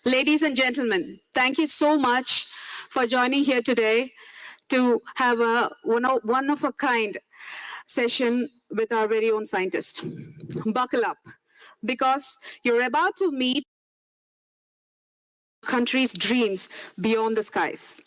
Ladies and gentlemen, thank you so much for joining here today to have a one-of-a-kind session with our very own scientist. Buckle up, because you're about to meet country's dreams beyond the skies.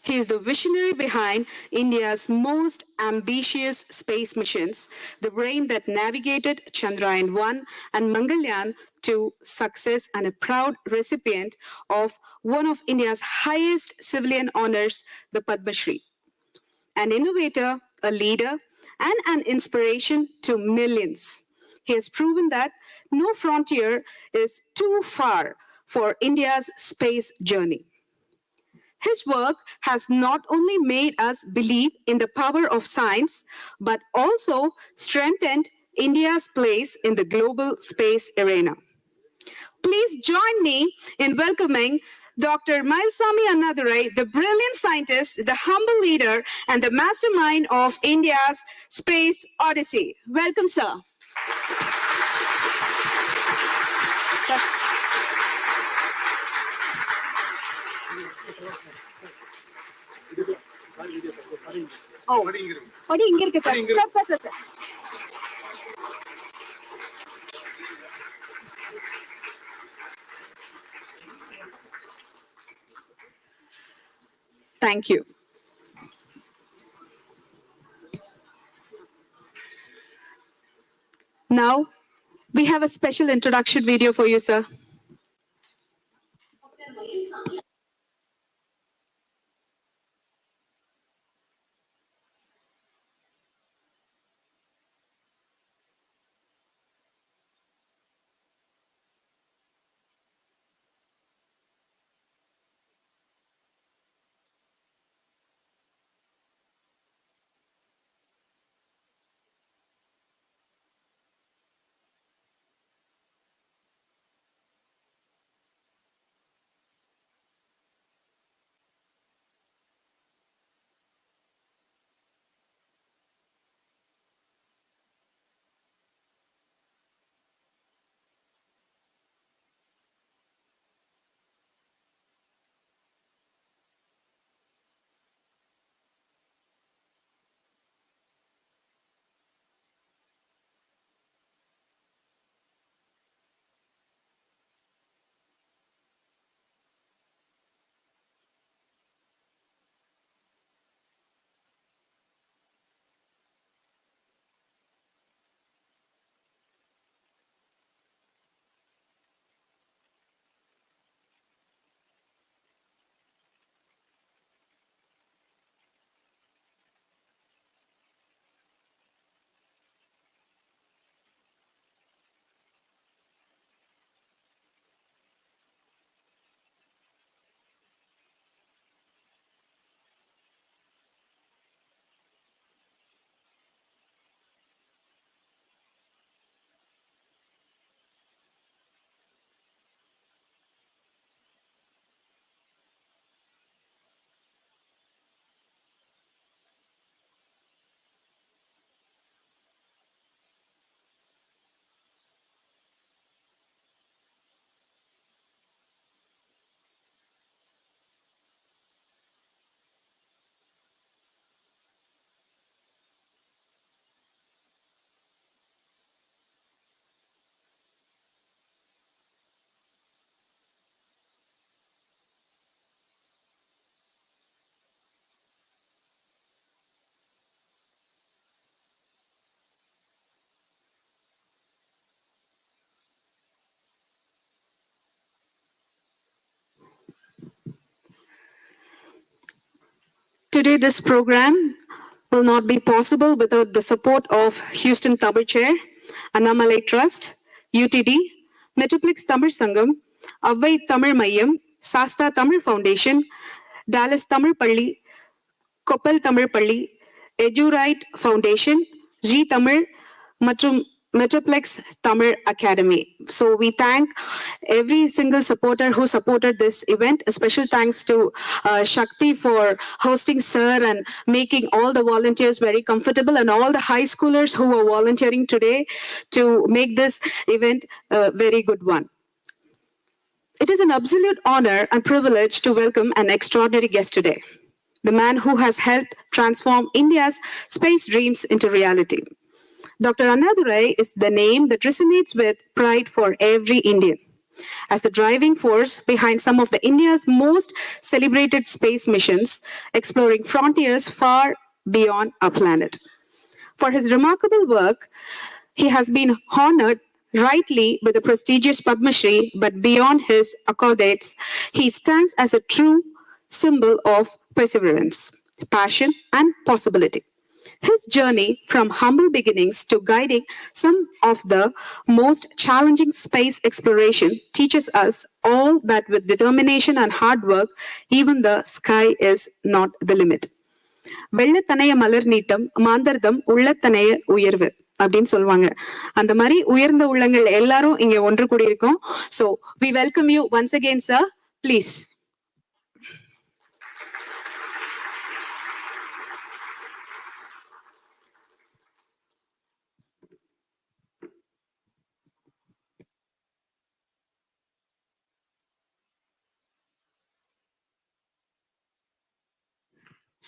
He is the visionary behind India's most ambitious space missions, the brain that navigated Chandrayaan-1 and Mangalyaan to success, and a proud recipient of one of India's highest civilian honors, the Padmashri. An innovator, a leader, and an inspiration to millions. He has proven that no frontier is too far for India's space journey. His work has not only made us believe in the power of science, but also strengthened India's place in the global space arena. Please join me in welcoming Dr. Mylswamy Annadurai, the brilliant scientist, the humble leader, and the mastermind of India's space odyssey. Welcome, sir. Sir. Oh, what do you get, sir? Sir. Thank you. Now, we have a special introduction video for you, sir. Today, this program will not be possible without the support of Houston Tamil Chair, Annamalai Trust, UTD, Metroplex Tamil Sangam, Avvai Tamil Mayam, Sasta Tamil Foundation, Dallas Tamil Palli, Koppal Tamil Palli, Edurite Foundation, G Tamil, மற்றும் Metroplex Tamil Academy. So we thank every single supporter who supported this event. A special thanks to Shakti for hosting sir and making all the volunteers very comfortable, and all the high schoolers who are volunteering today to make this event a very good one. It is an absolute honor and privilege to welcome an extraordinary guest today, the man who has helped transform India's space dreams into reality. Dr. Annadurai is the name that resonates with pride for every Indian. As the driving force behind some of the India's most celebrated space missions, exploring frontiers far beyond our planet. For his remarkable work, he has been honored rightly with the prestigious Padmashri, but beyond his accolades, he stands as a true symbol of perseverance, passion, and possibility. His journey from humble beginnings to guiding some of the most challenging space exploration teaches us all that with determination and hard work, even the sky is not the limit. வெள்ளத்தனைய மலர் நீட்டம் மாந்தர்தம் உள்ளத்தனைய உயர்வு அப்படின்னு சொல்லுவாங்க. அந்த மாதிரி உயர்ந்த உள்ளங்கள் எல்லாரும் இங்க ஒன்று கூடியிருக்கோம். So we welcome you once again, sir. Please.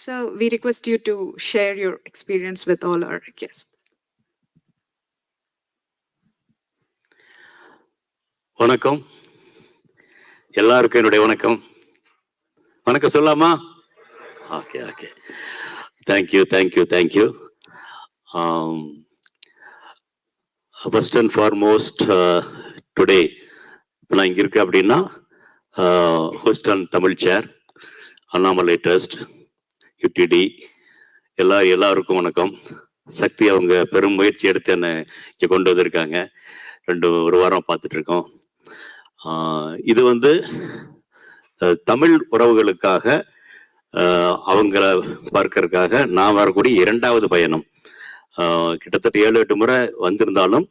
So we request you to share your experience with all our guests. வணக்கம், எல்லாருக்கும் என்னுடைய வணக்கம். வணக்கம் சொல்லாமா? Okay okay, thank you thank you thank you. First and foremost today நான் இங்கே இருக்கேன் அப்படின்னா ஹூஸ்டன் தமிழ் சேர், அண்ணாமலை ட்ரஸ்ட், யூடிடி எல்லாருக்கும் வணக்கம். சக்தி அவங்க பெரும் முயற்சி எடுத்து என்னை இங்கே கொண்டு வந்திருக்காங்க. ஒரு வாரம் பார்த்துட்டு இருக்கோம். இது தமிழ் உறவுகளுக்காக அவங்கள பார்க்கறதுக்காக நான் வரக்கூடிய 2வது பயணம். கிட்டத்தட்ட 7-8 முறை வந்திருந்தாலும்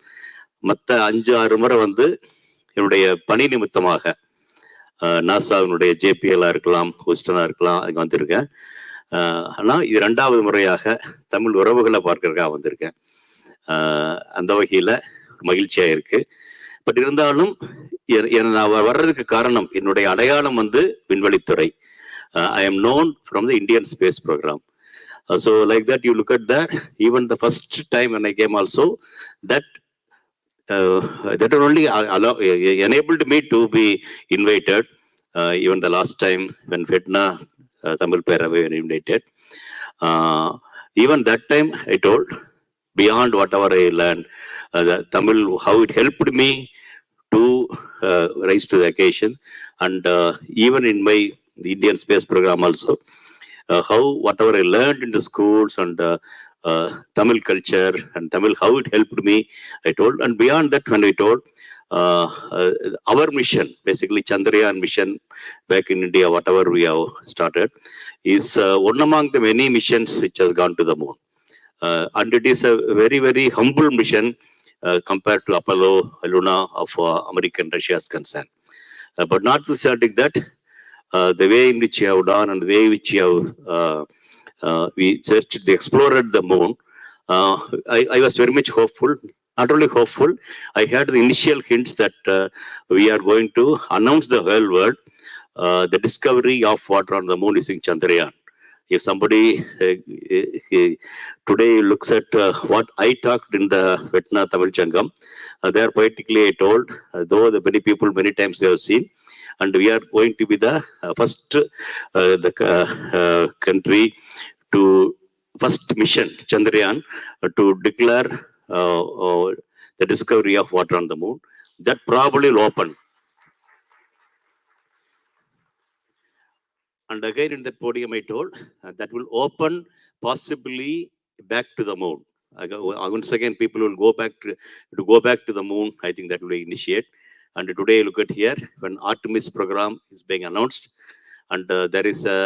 மற்ற 5-6 முறை என்னுடைய பணி நிமித்தமாக நாசாவினுடைய ஜேபிஎல்லாக இருக்கலாம், ஹூஸ்டனாக இருக்கலாம், அங்கே வந்திருக்கேன். ஆனால் இது 2வது முறையாக தமிழ் உறவுகளை பார்க்கறதுக்காக வந்திருக்கேன். அந்த வகையில் மகிழ்ச்சியாக இருக்கு. பட் இருந்தாலும் நான் வர்றதுக்கு காரணம், என்னுடைய அடையாளம் விண்வெளித்துறை. I am known from the Indian space program. So like that, you look at that, even the first time when I came also, that only enabled me to be invited. Even the last time when Fetna Tamil Peravi were invited, even that time I told, beyond whatever I learned, the Tamil, how it helped me to rise to the occasion, and even in my Indian space program also, how whatever I learned in the schools and Tamil culture and Tamil, how it helped me, I told. And beyond that, when I told, our mission, basically Chandrayaan mission back in India, whatever we have started, is one among the many missions which has gone to the moon. And it is a very, very humble mission compared to Apollo, Luna of American Russia is concerned. But notwithstanding that, the way in which you have done and the way in which you have we searched, explored the moon, I was very much hopeful. Not only hopeful, I had the initial hints that we are going to announce the whole world the discovery of water on the moon using Chandrayaan. If somebody today looks at what I talked in the Vetna Tamil Changam, there poetically I told, though the many people many times they have seen, and we are going to be the first country to first mission Chandrayaan to declare the discovery of water on the moon. That probably will open. And again in that podium I told, that will open possibly back to the moon. Once again people will go back to the moon. I think that will initiate. And today look at here, when Artemis program is being announced, and there is a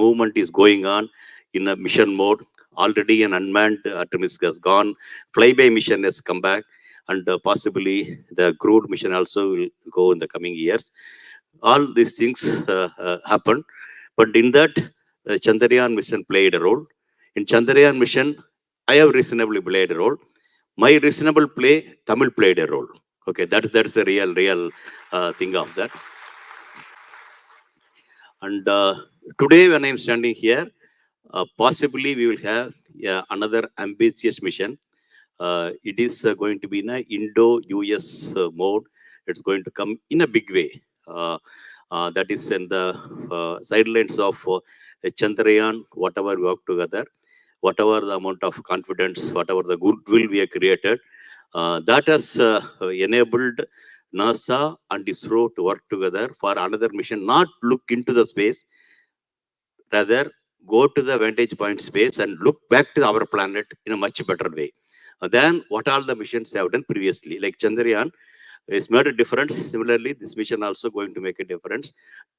movement is going on in a mission mode. Already an unmanned Artemis has gone, flyby mission has come back, and possibly the crewed mission also will go in the coming years. All these things happened, but in that Chandrayaan mission played a role. In Chandrayaan mission, I have reasonably played a role. My reasonable play, Tamil played a role. Okay, that's the real thing of that. And today, when I'm standing here, possibly we will have another ambitious mission. It is going to be in a Indo-US mode. It's going to come in a big way. That is in the sidelines of Chandrayaan, whatever we work together, whatever the amount of confidence, whatever the goodwill we have created, that has enabled NASA and ISRO to work together for another mission, not look into the space, rather go to the vantage point space and look back to our planet in a much better way than what all the missions have done previously. Like Chandrayaan has made a difference. Similarly, this mission also going to make a difference.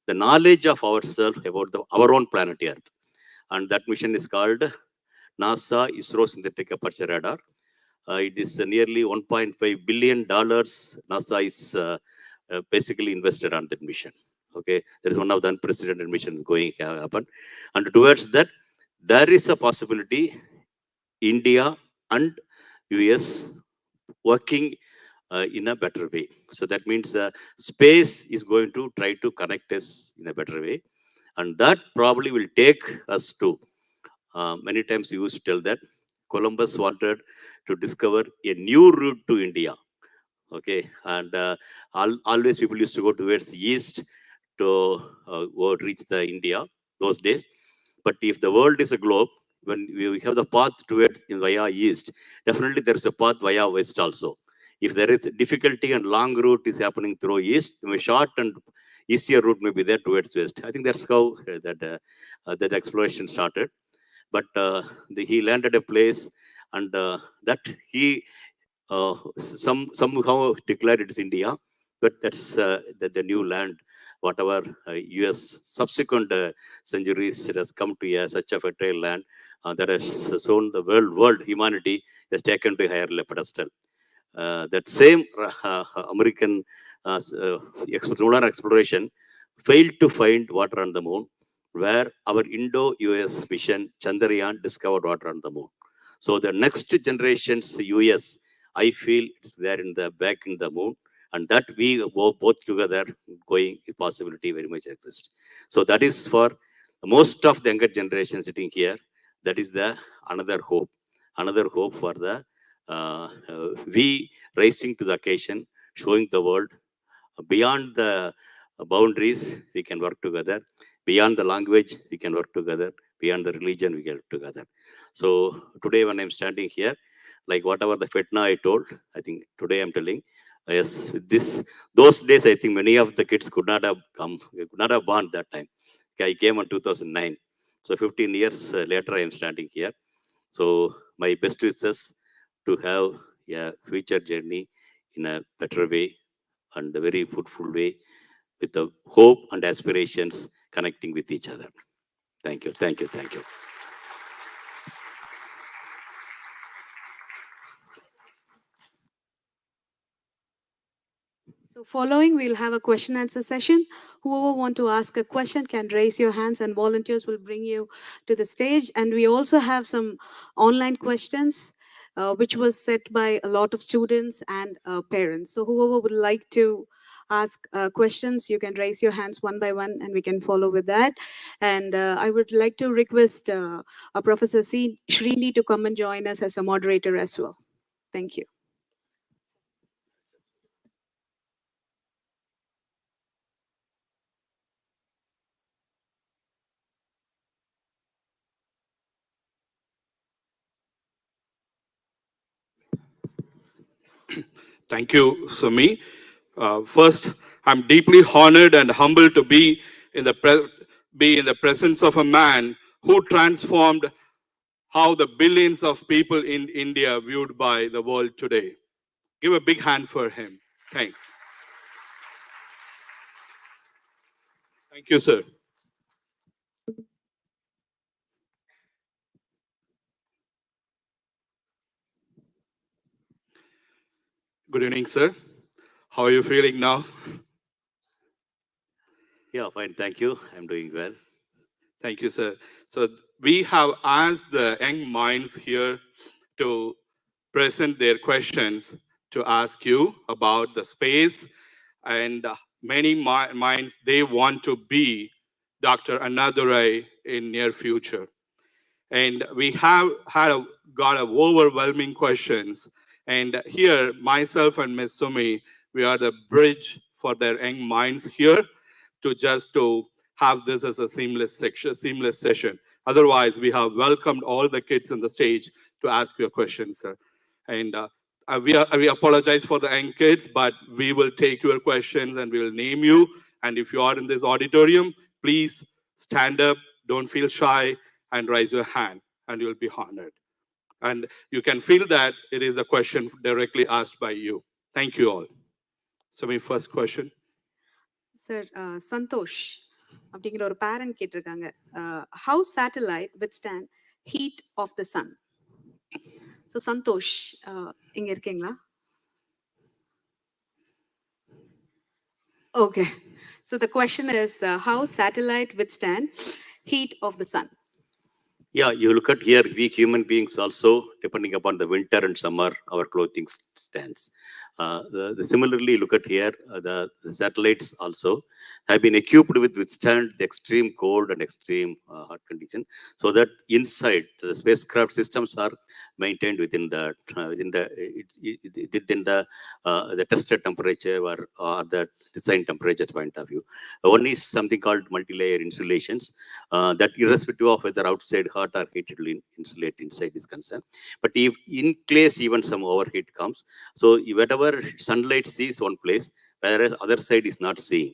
The knowledge of ourselves about our own planet Earth. And that mission is called NASA ISRO Synthetic Aperture Radar. It is nearly $1.5 billion NASA is basically invested on that mission. Okay, there is one of the unprecedented missions going to happen. And towards that, there is a possibility India and US working in a better way. So that means space is going to try to connect us in a better way. And that probably will take us to, many times you used to tell that Columbus wanted to discover a new route to India. Okay, and always people used to go towards east to reach the India those days. But if the world is a globe, when we have the path towards via east, definitely there is a path via west also. If there is difficulty and long route is happening through east, a short and easier route may be there towards west. I think that's how that exploration started. But he landed a place, and that he somehow declared it is India, but that's the new land. Whatever U.S. subsequent centuries, it has come to such a fertile land that has shown the world humanity has taken to a higher pedestal. That same American lunar exploration failed to find water on the moon, where our Indo-US mission Chandrayaan discovered water on the moon. So the next generation's US, I feel it's there in the back in the moon, and that we both together going possibility very much exists. So that is for most of the younger generation sitting here. That is the another hope for the we rising to the occasion, showing the world beyond the boundaries, we can work together. Beyond the language, we can work together. Beyond the religion, we can work together. So today, when I'm standing here, like whatever the fitna I told, I think today I'm telling, yes, those days, I think many of the kids could not have come, could not have born that time. Okay, I came in 2009. So 15 years later, I am standing here. So my best wishes to have a future journey in a better way and a very fruitful way with the hope and aspirations connecting with each other. Thank you, thank you, thank you. So following, we'll have a question answer session. Whoever want to ask a question can raise your hands and volunteers will bring you to the stage. And we also have some online questions, which was set by a lot of students and parents. So whoever would like to ask questions, you can raise your hands one by one and we can follow with that. And I would like to request Professor Srini to come and join us as a moderator as well. Thank you. Thank you, Sumi. First, I'm deeply honored and humbled to be in the presence of a man who transformed how the billions of people in India viewed by the world today. Give a big hand for him. Thanks. Thank you, sir. Good evening, sir. How are you feeling now? Yeah, fine, thank you. I'm doing well. Thank you, sir. So we have asked the young minds here to present their questions. to ask you about the space, and many minds, they want to be Dr. Annadurai in near future. And we have got a overwhelming questions. And here, myself and Ms. Sumi, we are the bridge for their young minds here to have this as a seamless session. Otherwise, we have welcomed all the kids on the stage to ask your questions, sir. And we apologize for the young kids, but we will take your questions and we will name you. And if you are in this auditorium, please stand up, don't feel shy, and raise your hand, and you'll be honored. And you can feel that it is a question directly asked by you. Thank you all. So my first question. Sir, Santosh அப்படிங்கிற ஒரு parent கேட்டிருக்காங்க. How satellite withstand heat of the sun? So Santosh, இங்க இருக்கீங்களா? Okay. So the question is, how satellite withstand heat of the sun? Yeah, you look at here, we human beings also, depending upon the winter and summer, our clothing stands. Similarly, look at here, the satellites also have been equipped with withstand the extreme cold and extreme hot condition, so that inside the spacecraft systems are maintained within the tested temperature or the design temperature point of view. One is something called multi-layer insulations, that irrespective of whether outside hot or heated will insulate inside is concerned. But if in case even some overheat comes, so whatever sunlight sees one place, whereas other side is not seeing.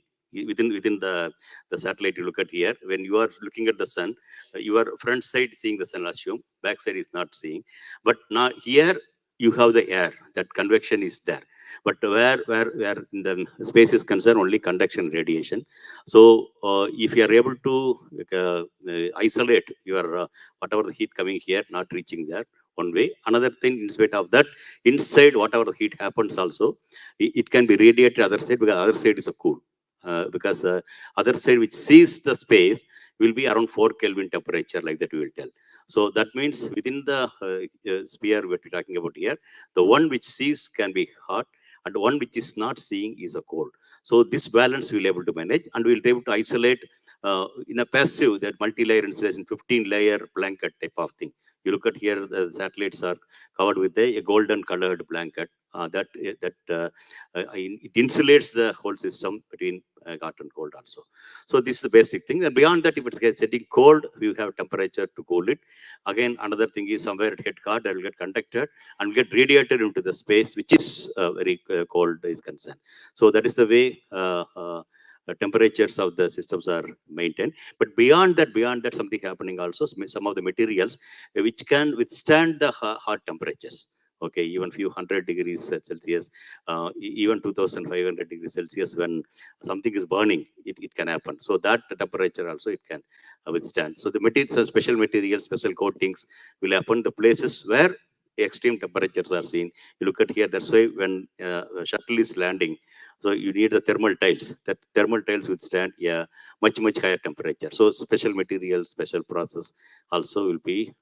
Within the satellite, you look at here, when you are looking at the sun, your front side seeing the sun, assume, back side is not seeing. But now here you have the air, that convection is there. But where in the space is concerned, only conduction radiation. So if you are able to isolate your whatever the heat coming here, not reaching there, one way. Another thing, in spite of that, inside whatever the heat happens also, it can be radiated other side, because other side is a cool. Because other side which sees the space will be around 4 Kelvin temperature, like that we will tell. So that means within the sphere what we're talking about here, the one which sees can be hot, and one which is not seeing is a cold. So this balance we'll able to manage, and we'll be able to isolate in a passive, that multi-layer insulation, 15-layer blanket type of thing. You look at here, the satellites are covered with a golden colored blanket it insulates the whole system between hot and cold also. So this is the basic thing. And beyond that, if it's getting cold, we have temperature to cool it. Again, another thing is somewhere it get hot, it will get conducted and get radiated into the space, which is very cold is concerned. So that is the way temperatures of the systems are maintained. But beyond that, something happening also, some of the materials which can withstand the hot temperatures. Okay, even few 100 degrees Celsius, even 2500 degrees Celsius, when something is burning, it can happen. So that temperature also it can withstand. So the materials, special materials, special coatings will happen the places where extreme temperatures are seen. You look at here, that's why when shuttle is landing, so you need the thermal tiles. That thermal tiles withstand much higher temperature. So special materials, special process also will be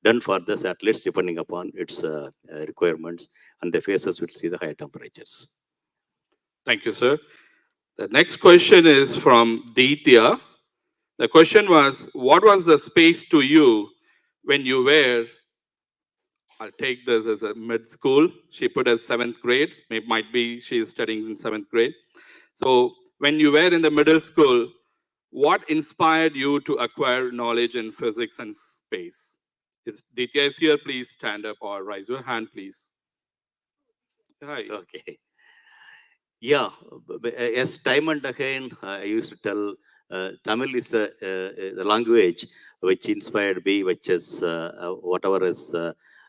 done for the satellites depending upon its requirements, and the phases will see the higher temperatures. Thank you, sir. The next question is from Ditya. The question was, what was the space to you when you were, I'll take this as a mid-school, she put as 7th grade, might be she is studying in 7th grade. So when you were in the middle school, what inspired you to acquire knowledge in physics and space? Ditya is here, please stand up or raise your hand, please. Hi. Okay. Yeah, as time and again, I used to tell Tamil is the language which inspired me, which is whatever is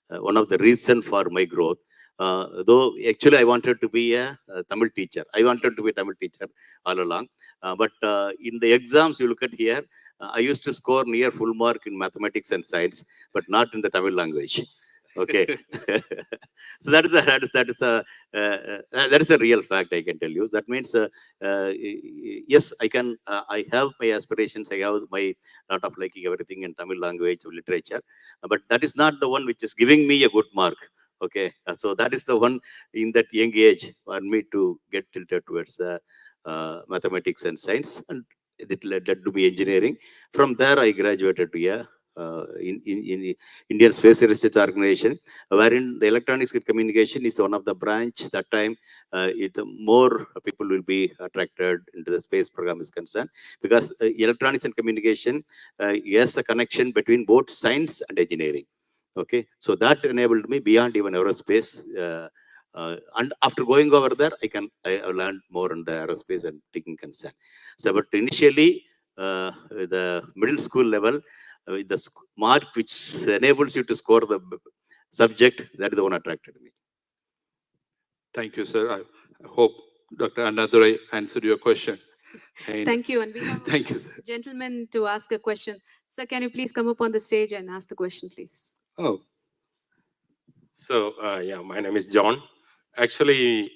one of the reason for my growth. Though actually I wanted to be a Tamil teacher. I wanted to be a Tamil teacher all along. But in the exams, you look at here, I used to score near full mark in mathematics and science, but not in the Tamil language. Okay. So that is a real fact, I can tell you. That means yes, I have my aspirations, I have my lot of liking everything in Tamil language or literature, but that is not the one which is giving me a good mark. Okay, so that is the one in that young age for me to get tilted towards mathematics and science, and it led to be engineering. From there, I graduated to in the Indian Space Research Organization, wherein the electronics and communication is one of the branch. That time, more people will be attracted into the space program is concerned, because electronics and communication has a connection between both science and engineering. Okay, so that enabled me beyond even aerospace. And after going over there, I learned more on the aerospace and taking concern. So, but initially, the middle school level, with the mark which enables you to score the subject, that is the one attracted me. Thank you, sir. I hope Dr. Annadurai answered your question. And Thank you. And we have thank you, sir. a gentleman to ask a question. Sir, can you please come up on the stage and ask the question, please? Oh, so yeah, my name is John. Actually,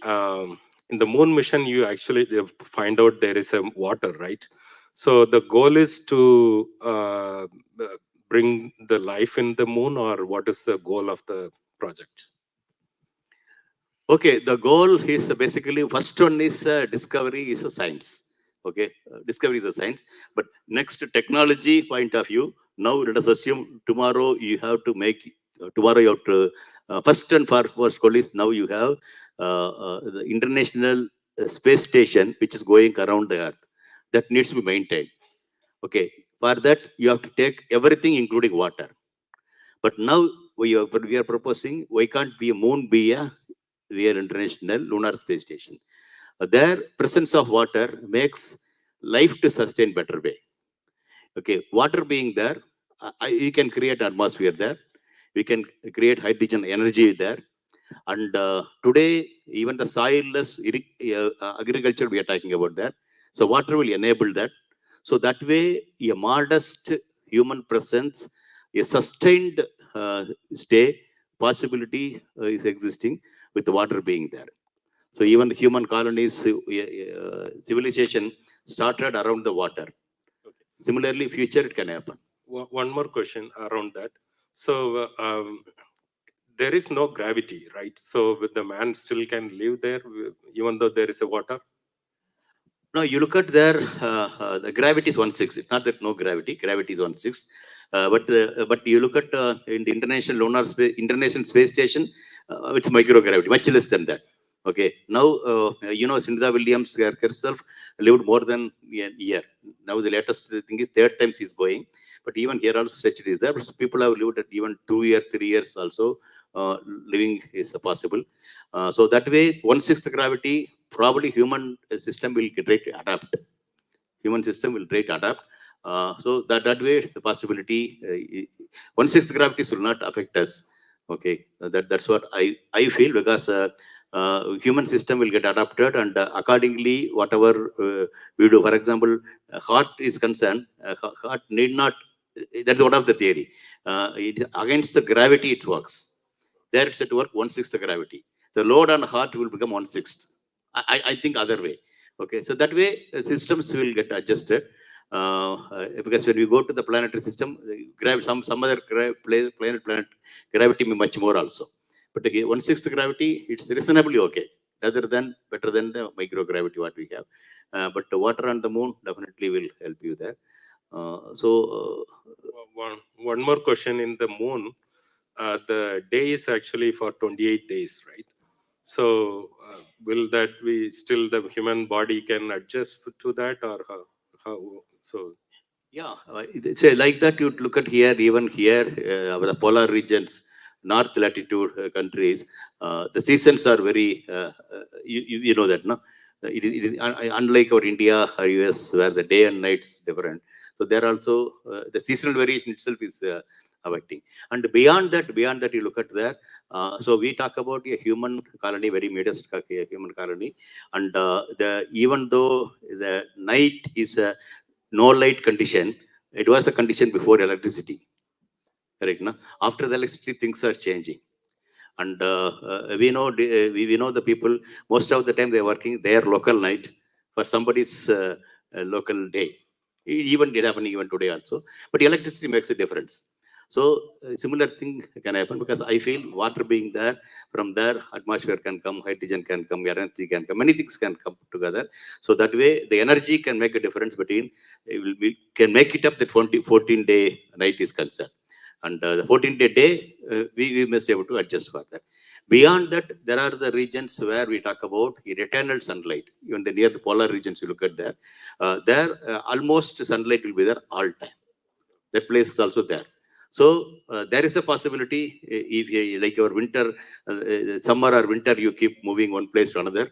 in the moon mission, you actually find out there is a water, right? So the goal is to bring the life in the moon, or what is the goal of the project? Okay, the goal is basically first one is discovery is a science. Okay, discovery is a science. But next technology point of view, now let us assume tomorrow you have to make, tomorrow you have to, first and foremost goal is now you have the international space station which is going around the earth. That needs to be maintained. Okay, for that you have to take everything including water. But now we are proposing, why can't be a moon be a real international lunar space station? Their presence of water makes life to sustain better way. Okay, water being there, you can create atmosphere there. We can create hydrogen energy there. And today, even the soilless agriculture we are talking about there. So water will enable that. So that way, a modest human presence, a sustained stay possibility is existing with the water being there. So even the human colonies, civilization started around the water. Okay. Similarly, future it can happen. One more question around that. So there is no gravity, right? So the man still can live there even though there is a water. No, you look at there, the gravity is 1/6. It's not that no gravity. Gravity is 1/6. But you look at in the International Space Station, it's microgravity, much less than that. Okay. Now, Sunita Williams herself lived more than a year. Now the latest thing is third time she's going. But even here also stretched is there. But people have lived at even 2 years, 3 years also. Living is possible. So that way, 1/6 gravity, probably human system will get ready to adapt. Human system will try to adapt. So that way, the possibility, 1/6 gravity will not affect us. Okay, that's what I feel, because human system will get adapted, and accordingly, whatever we do. For example, heart is concerned, heart need not. That's one of the theory. It against the gravity it works. There it's at work 1/6 gravity. The load on heart will become 1/6. I think other way. Okay, so that way systems will get adjusted. Because when we go to the planetary system, some other planet gravity may much more also. But again, 1/6 gravity, it's reasonably okay. Better than the microgravity what we have. But the water on the moon definitely will help you there. So One more question. In the moon, the day is actually for 28 days, right? So will that be still the human body can adjust to that, or how so? yeah, so like that you look at here, even here, the polar regions, north latitude countries, the seasons are very, you know that, no? It is unlike our India or US, where the day and night's different. So there also, the seasonal variation itself is affecting. And beyond that, you look at there. So we talk about a human colony, very modest human colony. And even though the night is no light condition, it was the condition before electricity. Correct, no? After the electricity, things are changing. And we know the people, most of the time they're working their local night for somebody's local day. It even did happen even today also. But electricity makes a difference. So similar thing can happen, because I feel water being there, from there atmosphere can come, hydrogen can come, energy can come, many things can come together. So that way the energy can make a difference between, we can make it up that 14-day night is concerned. And the 14-day day, we must be able to adjust for that. Beyond that, there are the regions where we talk about in eternal sunlight. Even the near the polar regions, you look at there, almost sunlight will be there all time. That place is also there. So there is a possibility, if you, like your winter, summer or winter, you keep moving one place to another,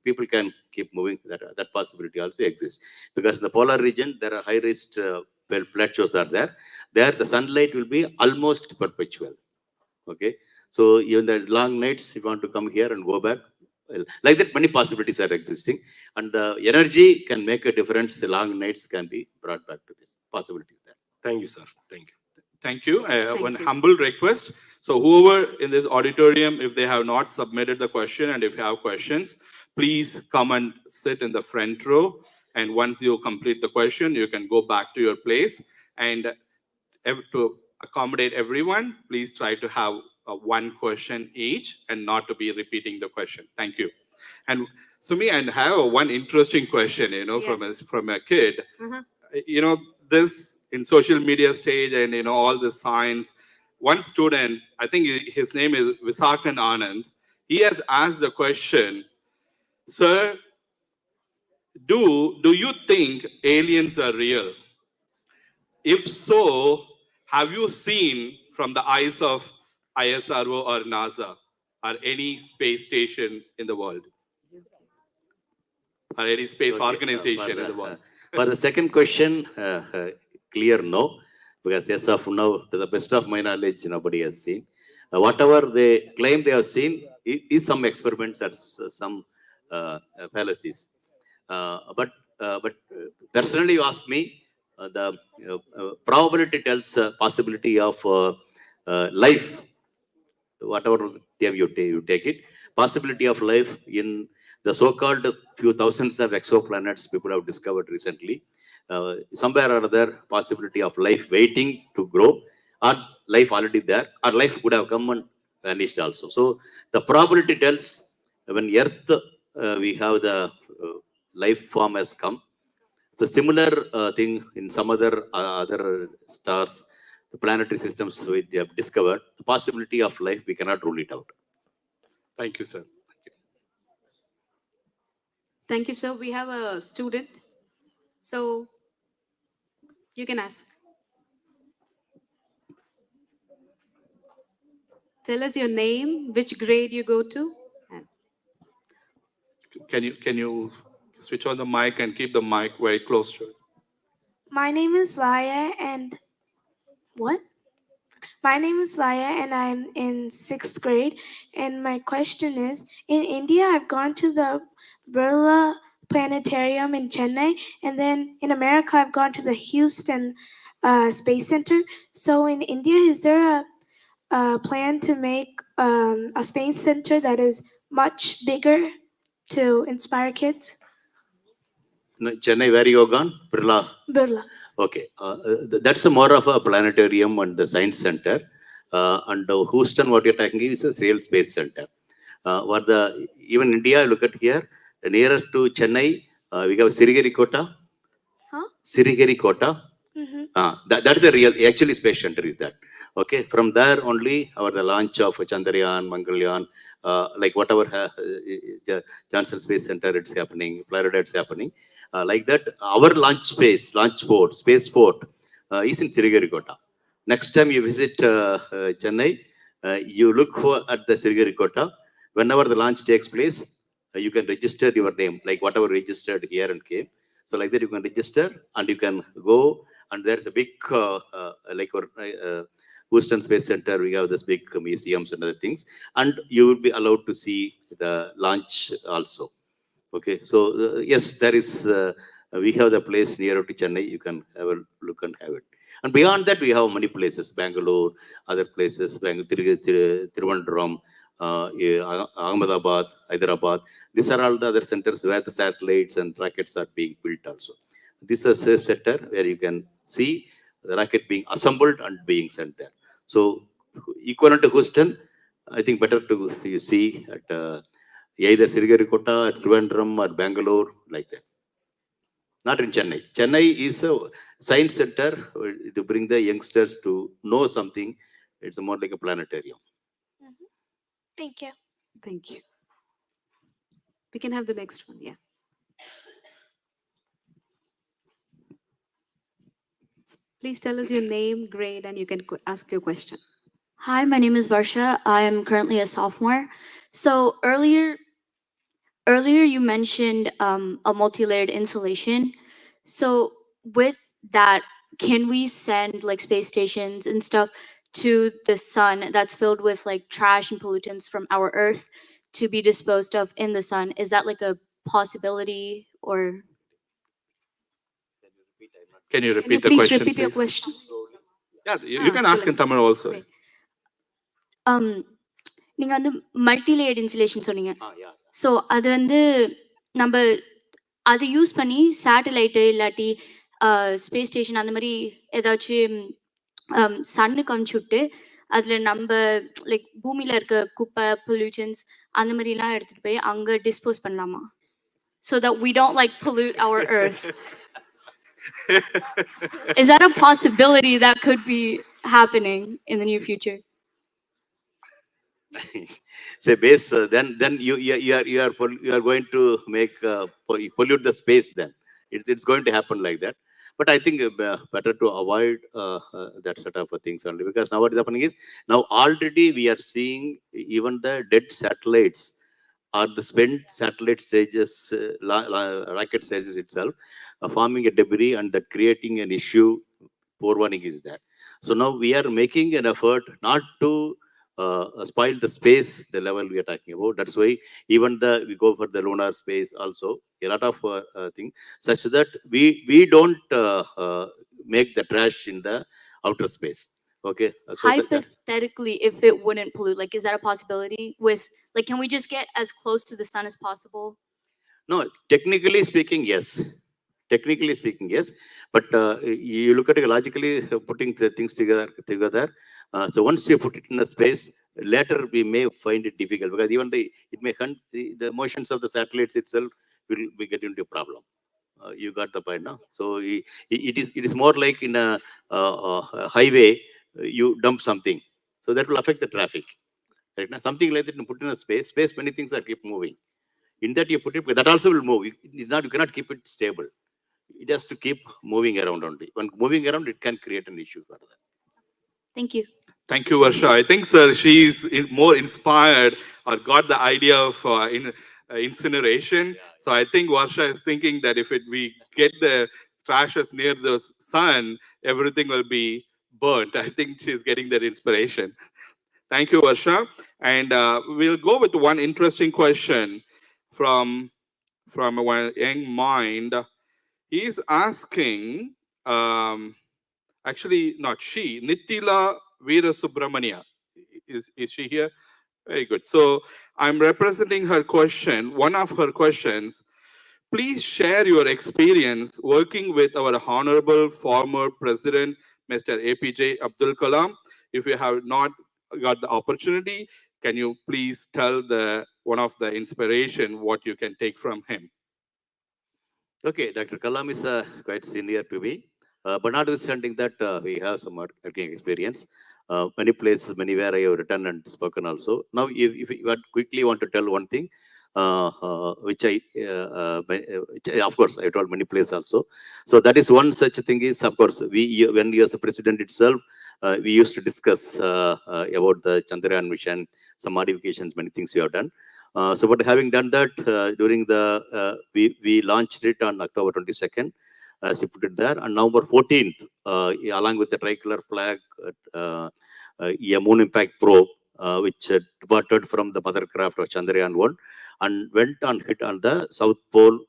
people can keep moving. That possibility also exists, because in the polar region there are high risk plateaus are there. There the sunlight will be almost perpetual. Okay, so even the long nights, you want to come here and go back, well, like that, many possibilities are existing, and the energy can make a difference. The long nights can be brought back to this possibility there. Thank you, sir. Thank you. Thank you. One you. humble request. So whoever in this auditorium, if they have not submitted the question and if you have questions, please come and sit in the front row. And once you complete the question, you can go back to your place. And to accommodate everyone, please try to have one question each and not to be repeating the question. Thank you. And Sumi, I have one interesting question, Yeah. from a kid. Uh-huh. This in social media stage and all the signs. One student, I think his name is Visakan Anand, he has asked the question, sir, do you think aliens are real? If so, have you seen from the eyes of ISRO or NASA or any space station in the world? Or any space Okay, organization in the world? for the second question, clear no, because as of now, to the best of my knowledge, nobody has seen. Whatever they claim they have seen is some experiments or some fallacies. But personally, you ask me, the probability tells possibility of life, whatever term you take it, possibility of life in the so-called few thousands of exoplanets people have discovered recently. Somewhere or other, possibility of life waiting to grow, or life already there, or life would have come and vanished also. So the probability tells when Earth, we have the life form has come. It's a similar thing in some other stars, the planetary systems we have discovered. The possibility of life, we cannot rule it out. Thank you, sir. Thank you, sir. We have a student. So you can ask. Tell us your name, which grade you go to. And Can you switch on the mic and keep the mic very close to it? My name is Laya and what? My name is Laya and I'm in 6th grade. And my question is, in India, I've gone to the Birla Planetarium in Chennai, and then in America, I've gone to the Houston Space Center. So in India, is there a plan to make a space center that is much bigger to inspire kids? No, Chennai, where you have gone? Birla. Birla. Okay, that's a more of a planetarium and the science center. And Houston, what you're talking is a real space center. What the even India, look at here, nearest to Chennai, we have Sirigirikota. Huh? Sirigirikota. Mm-hmm. That is the real, actually space center is that. Okay, from there only the launch of Chandrayaan, Mangalyaan, like whatever Johnson Space Center it's happening, Florida it's happening. Like that, our spaceport is in Sirigirikota. Next time you visit Chennai, you look at the Sirigirikota. Whenever the launch takes place, you can register your name, like whatever registered here and came. So like that, you can register and you can go. And there's a big, like our Houston Space Center, we have this big museums and other things. And you will be allowed to see the launch also. Okay, so yes, there is, we have the place near to Chennai, you can have a look and have it. And beyond that, we have many places, Bangalore, other places, Trivandrum, Ahmedabad, Hyderabad. These are all the other centers where the satellites and rockets are being built also. This is a sector where you can see the rocket being assembled and being sent there. So equivalent to Houston, I think better to you see at either Sriharikota, at Trivandrum or Bangalore, like that. Not in Chennai. Chennai is a science center to bring the youngsters to know something. It's more like a planetarium. Mhm. Thank you. Thank you. We can have the next one, yeah. Please tell us your name, grade, and you can ask your question. Hi, my name is Varsha. I am currently a sophomore. So earlier you mentioned a multi-layered insulation. So with that, can we send like space stations and stuff to the sun that's filled with like trash and pollutants from our Earth to be disposed of in the sun? Is that like a possibility or? Can you Can you repeat the please question, repeat your please? question? Yeah, you can ask in Tamil also. Okay. நீங்க வந்து multi layered insulation சொன்னீங்க. Yeah. So அது வந்து நம்ம அதை use பண்ணி satellite இல்லாட்டி space station அந்த மாதிரி ஏதாச்சும் சன்னுக்கு அனுப்பிச்சு விட்டு அதில் நம்ம லைக் பூமியில் இருக்க குப்பை பொல்யூஷன்ஸ் அந்த மாதிரிலாம் எடுத்துகிட்டு போய் அங்கே டிஸ்போஸ் பண்ணலாமா? So that we don't like pollute our earth. Is that a possibility that could be happening in the near future? Say base, then you are going to make pollute the space. Then it's going to happen like that. But I think better to avoid that sort of things only, because now what is happening is now already we are seeing even the dead satellites or the spent satellite stages, rocket stages itself, forming a debris and creating an issue. Forewarning is that. So now we are making an effort not to spoil the space, the level we are talking about. That's why even we go for the lunar space also, a lot of things, such that we don't make the trash in the outer space. Okay. So Hypothetically, if it wouldn't pollute, like, is that a possibility with, like, can we just get as close to the sun as possible? no, technically speaking, yes. Technically speaking, yes. But you look at it logically, putting the things together. So once you put it in a space, later we may find it difficult, because even it may hunt the motions of the satellites itself will be get into a problem. You got the point now. So it is more like in a highway, you dump something, so that will affect the traffic. Right now, something like that, you put in a space, many things are keep moving. In that you put it, that also will move. It's not, you cannot keep it stable. It has to keep moving around only. When moving around, it can create an issue for that. Thank you. Thank you, Varsha. I think, sir, she's more inspired or got the idea of incineration. Yeah. So I think Varsha is thinking that if we get the trashes near the sun, everything will be burnt. I think she's getting that inspiration. Thank you, Varsha. And we'll go with one interesting question from a young mind. He's asking, actually not she, Nitila Veera Subramania. Is she here? Very good. So I'm representing her question, one of her questions. Please share your experience working with our honorable former president, Mr. APJ Abdul Kalam. If you have not got the opportunity, can you please tell one of the inspiration what you can take from him? Okay, Dr. Kalam is quite senior to me, but notwithstanding that, we have some working experience. Many places, where I have written and spoken also. Now, if you quickly want to tell one thing, which of course, I told many places also. So that is one such thing is, of course, when you as a president itself, we used to discuss about the Chandrayaan mission, some modifications, many things we have done. So, but having done that, during we launched it on October 22nd, as you put it there, and November 14th, along with the tricolor flag, a moon impact probe, which departed from the mother craft of Chandrayaan 1 and went on hit on the South Pole,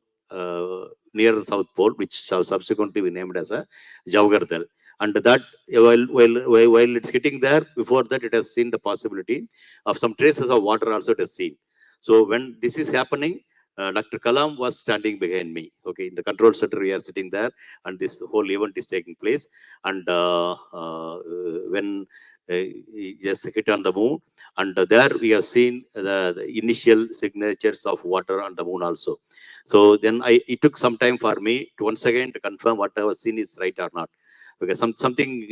near the South Pole, which subsequently we named as a Jaugardal. And that, while it's hitting there, before that, it has seen the possibility of some traces of water also it has seen. So when this is happening, Dr. Kalam was standing behind me. Okay, in the control center, we are sitting there, and this whole event is taking place. And when he just hit on the moon, and there we have seen the initial signatures of water on the moon also. So then it took some time for me to once again to confirm what I was seen is right or not, because something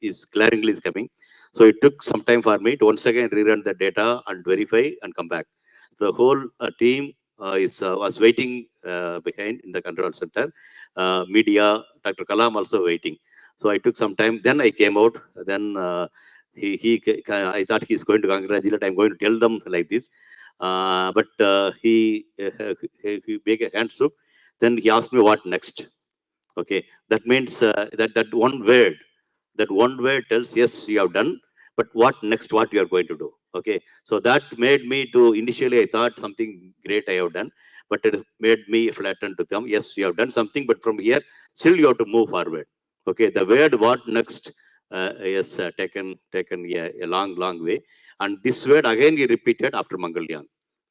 is glaringly is coming. So it took some time for me to once again rerun the data and verify and come back. The whole team was waiting behind in the control center. Media, Dr. Kalam also waiting. So I took some time. Then I came out. Then I thought he's going to congratulate. I'm going to tell them like this. But he made a hand soup. Then he asked me what next. Okay, that means that one word tells yes, you have done, but what next? What you are going to do? Okay, so that made me to initially I thought something great I have done, but it made me flatten to them. Yes, you have done something, but from here still you have to move forward. Okay, the word what next is taken a long way, and this word again he repeated after Mangalyaan.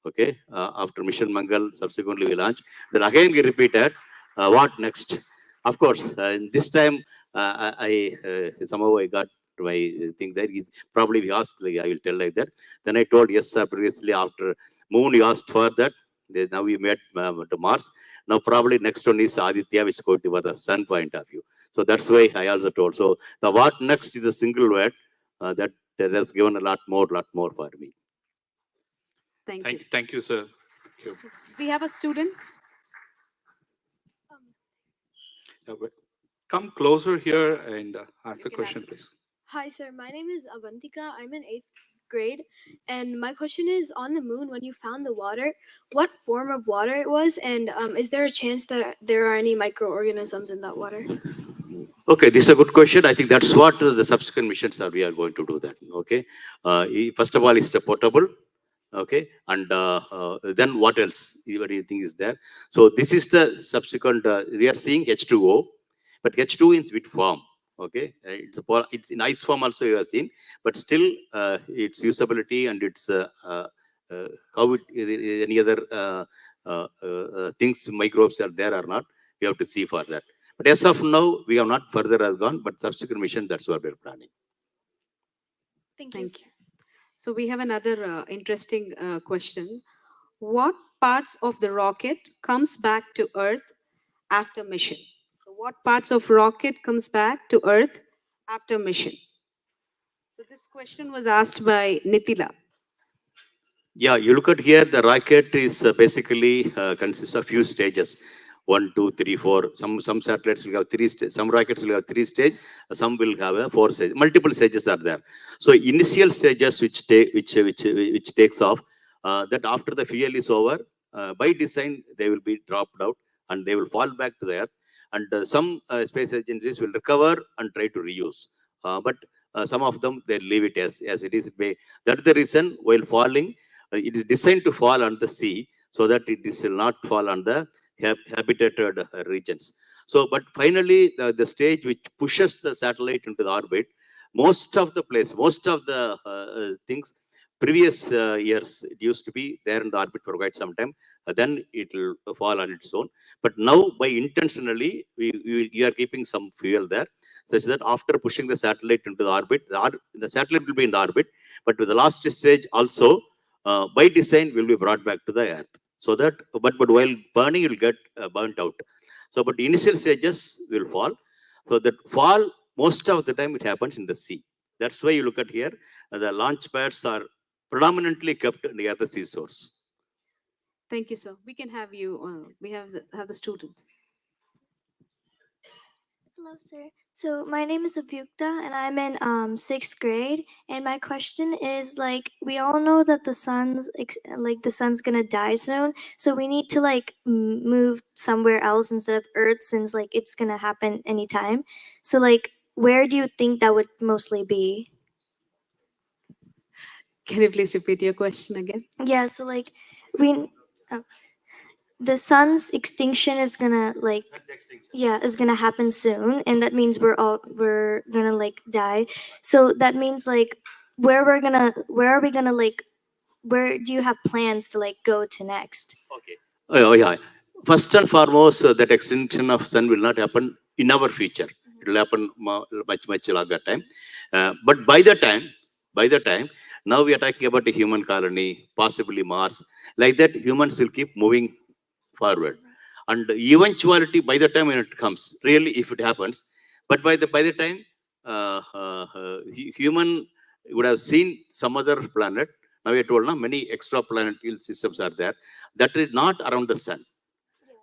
Okay, after Mission Mangal, subsequently we launched. Then again he repeated what next. Of course, this time somehow I got my thing there. He's probably he asked, like, I will tell like that. Then I told yes, sir. Previously after Moon, you asked for that. Now we met to Mars. Now probably next one is Aditya, which is going to be the sun point of view. So that's why I also told. So the what next is a single word that has given a lot more for me. Thank you. Thank you, sir. Thank you. We have a student. Come closer here and ask the can question, ask. please. Hi, sir. My name is Avantika. I'm in 8th grade. And my question is, on the moon, when you found the water, what form of water it was? And is there a chance that there are any microorganisms in that water? Okay, this is a good question. I think that's what the subsequent missions are. We are going to do that. Okay, first of all, it's portable. Okay, and then what else? What do you think is there? So this is the subsequent. We are seeing H2O, but H2 in sweet form. Okay, it's in ice form also you have seen, but still its usability and its how it any other things microbes are there or not. We have to see for that. But as of now, we have not further has gone, but subsequent mission, that's what we're planning. Thank you. Thank you. So we have another interesting question. What parts of the rocket comes back to Earth after mission? So what parts of rocket comes back to Earth after mission? So this question was asked by Nitila. Yeah, you look at here, the rocket is basically consists of few stages. 1, 2, 3, 4. Some satellites will have three stages. Some rockets will have 3 stages. Some will have a 4 stage. Multiple stages are there. So initial stages which takes off, that after the fuel is over, by design they will be dropped out and they will fall back to the Earth. And some space agencies will recover and try to reuse. But some of them they leave it as it is. That's the reason while falling, it is designed to fall on the sea so that it will not fall on the habitated regions. So, but finally, the stage which pushes the satellite into the orbit, most of the things, previous years, it used to be there in the orbit for quite some time. Then it will fall on its own. But now, by intentionally, we are keeping some fuel there, such that after pushing the satellite into the orbit, the satellite will be in the orbit, but with the last stage also, by design, will be brought back to the Earth. So that, but while burning, it will get burnt out. So, but initial stages will fall. So that fall, most of the time, it happens in the sea. That's why you look at here, the launch pads are predominantly kept near the sea source. Thank you, sir. We can have you. We have the students. Hello, sir. So my name is Abhyukta, and I'm in 6th grade. And my question is, like, we all know that the sun's gonna die soon, so we need to move somewhere else instead of Earth, since like it's gonna happen anytime. So like, where do you think that would mostly be? Can you please repeat your question again? Yeah. So like, we. The sun's extinction is gonna is gonna happen soon, and that means we're gonna die. So that means like where are we gonna where do you have plans to like go to next? Okay. Oh, yeah. First and foremost, that extinction of sun will not happen in our future. It will happen much longer time. But by the time, now we are talking about a human colony, possibly Mars. Like that, humans will keep moving forward. And eventuality, by the time when it comes, really, if it happens, but by the time human would have seen some other planet. Now we are told now many extraplanetary systems are there that is not around the sun.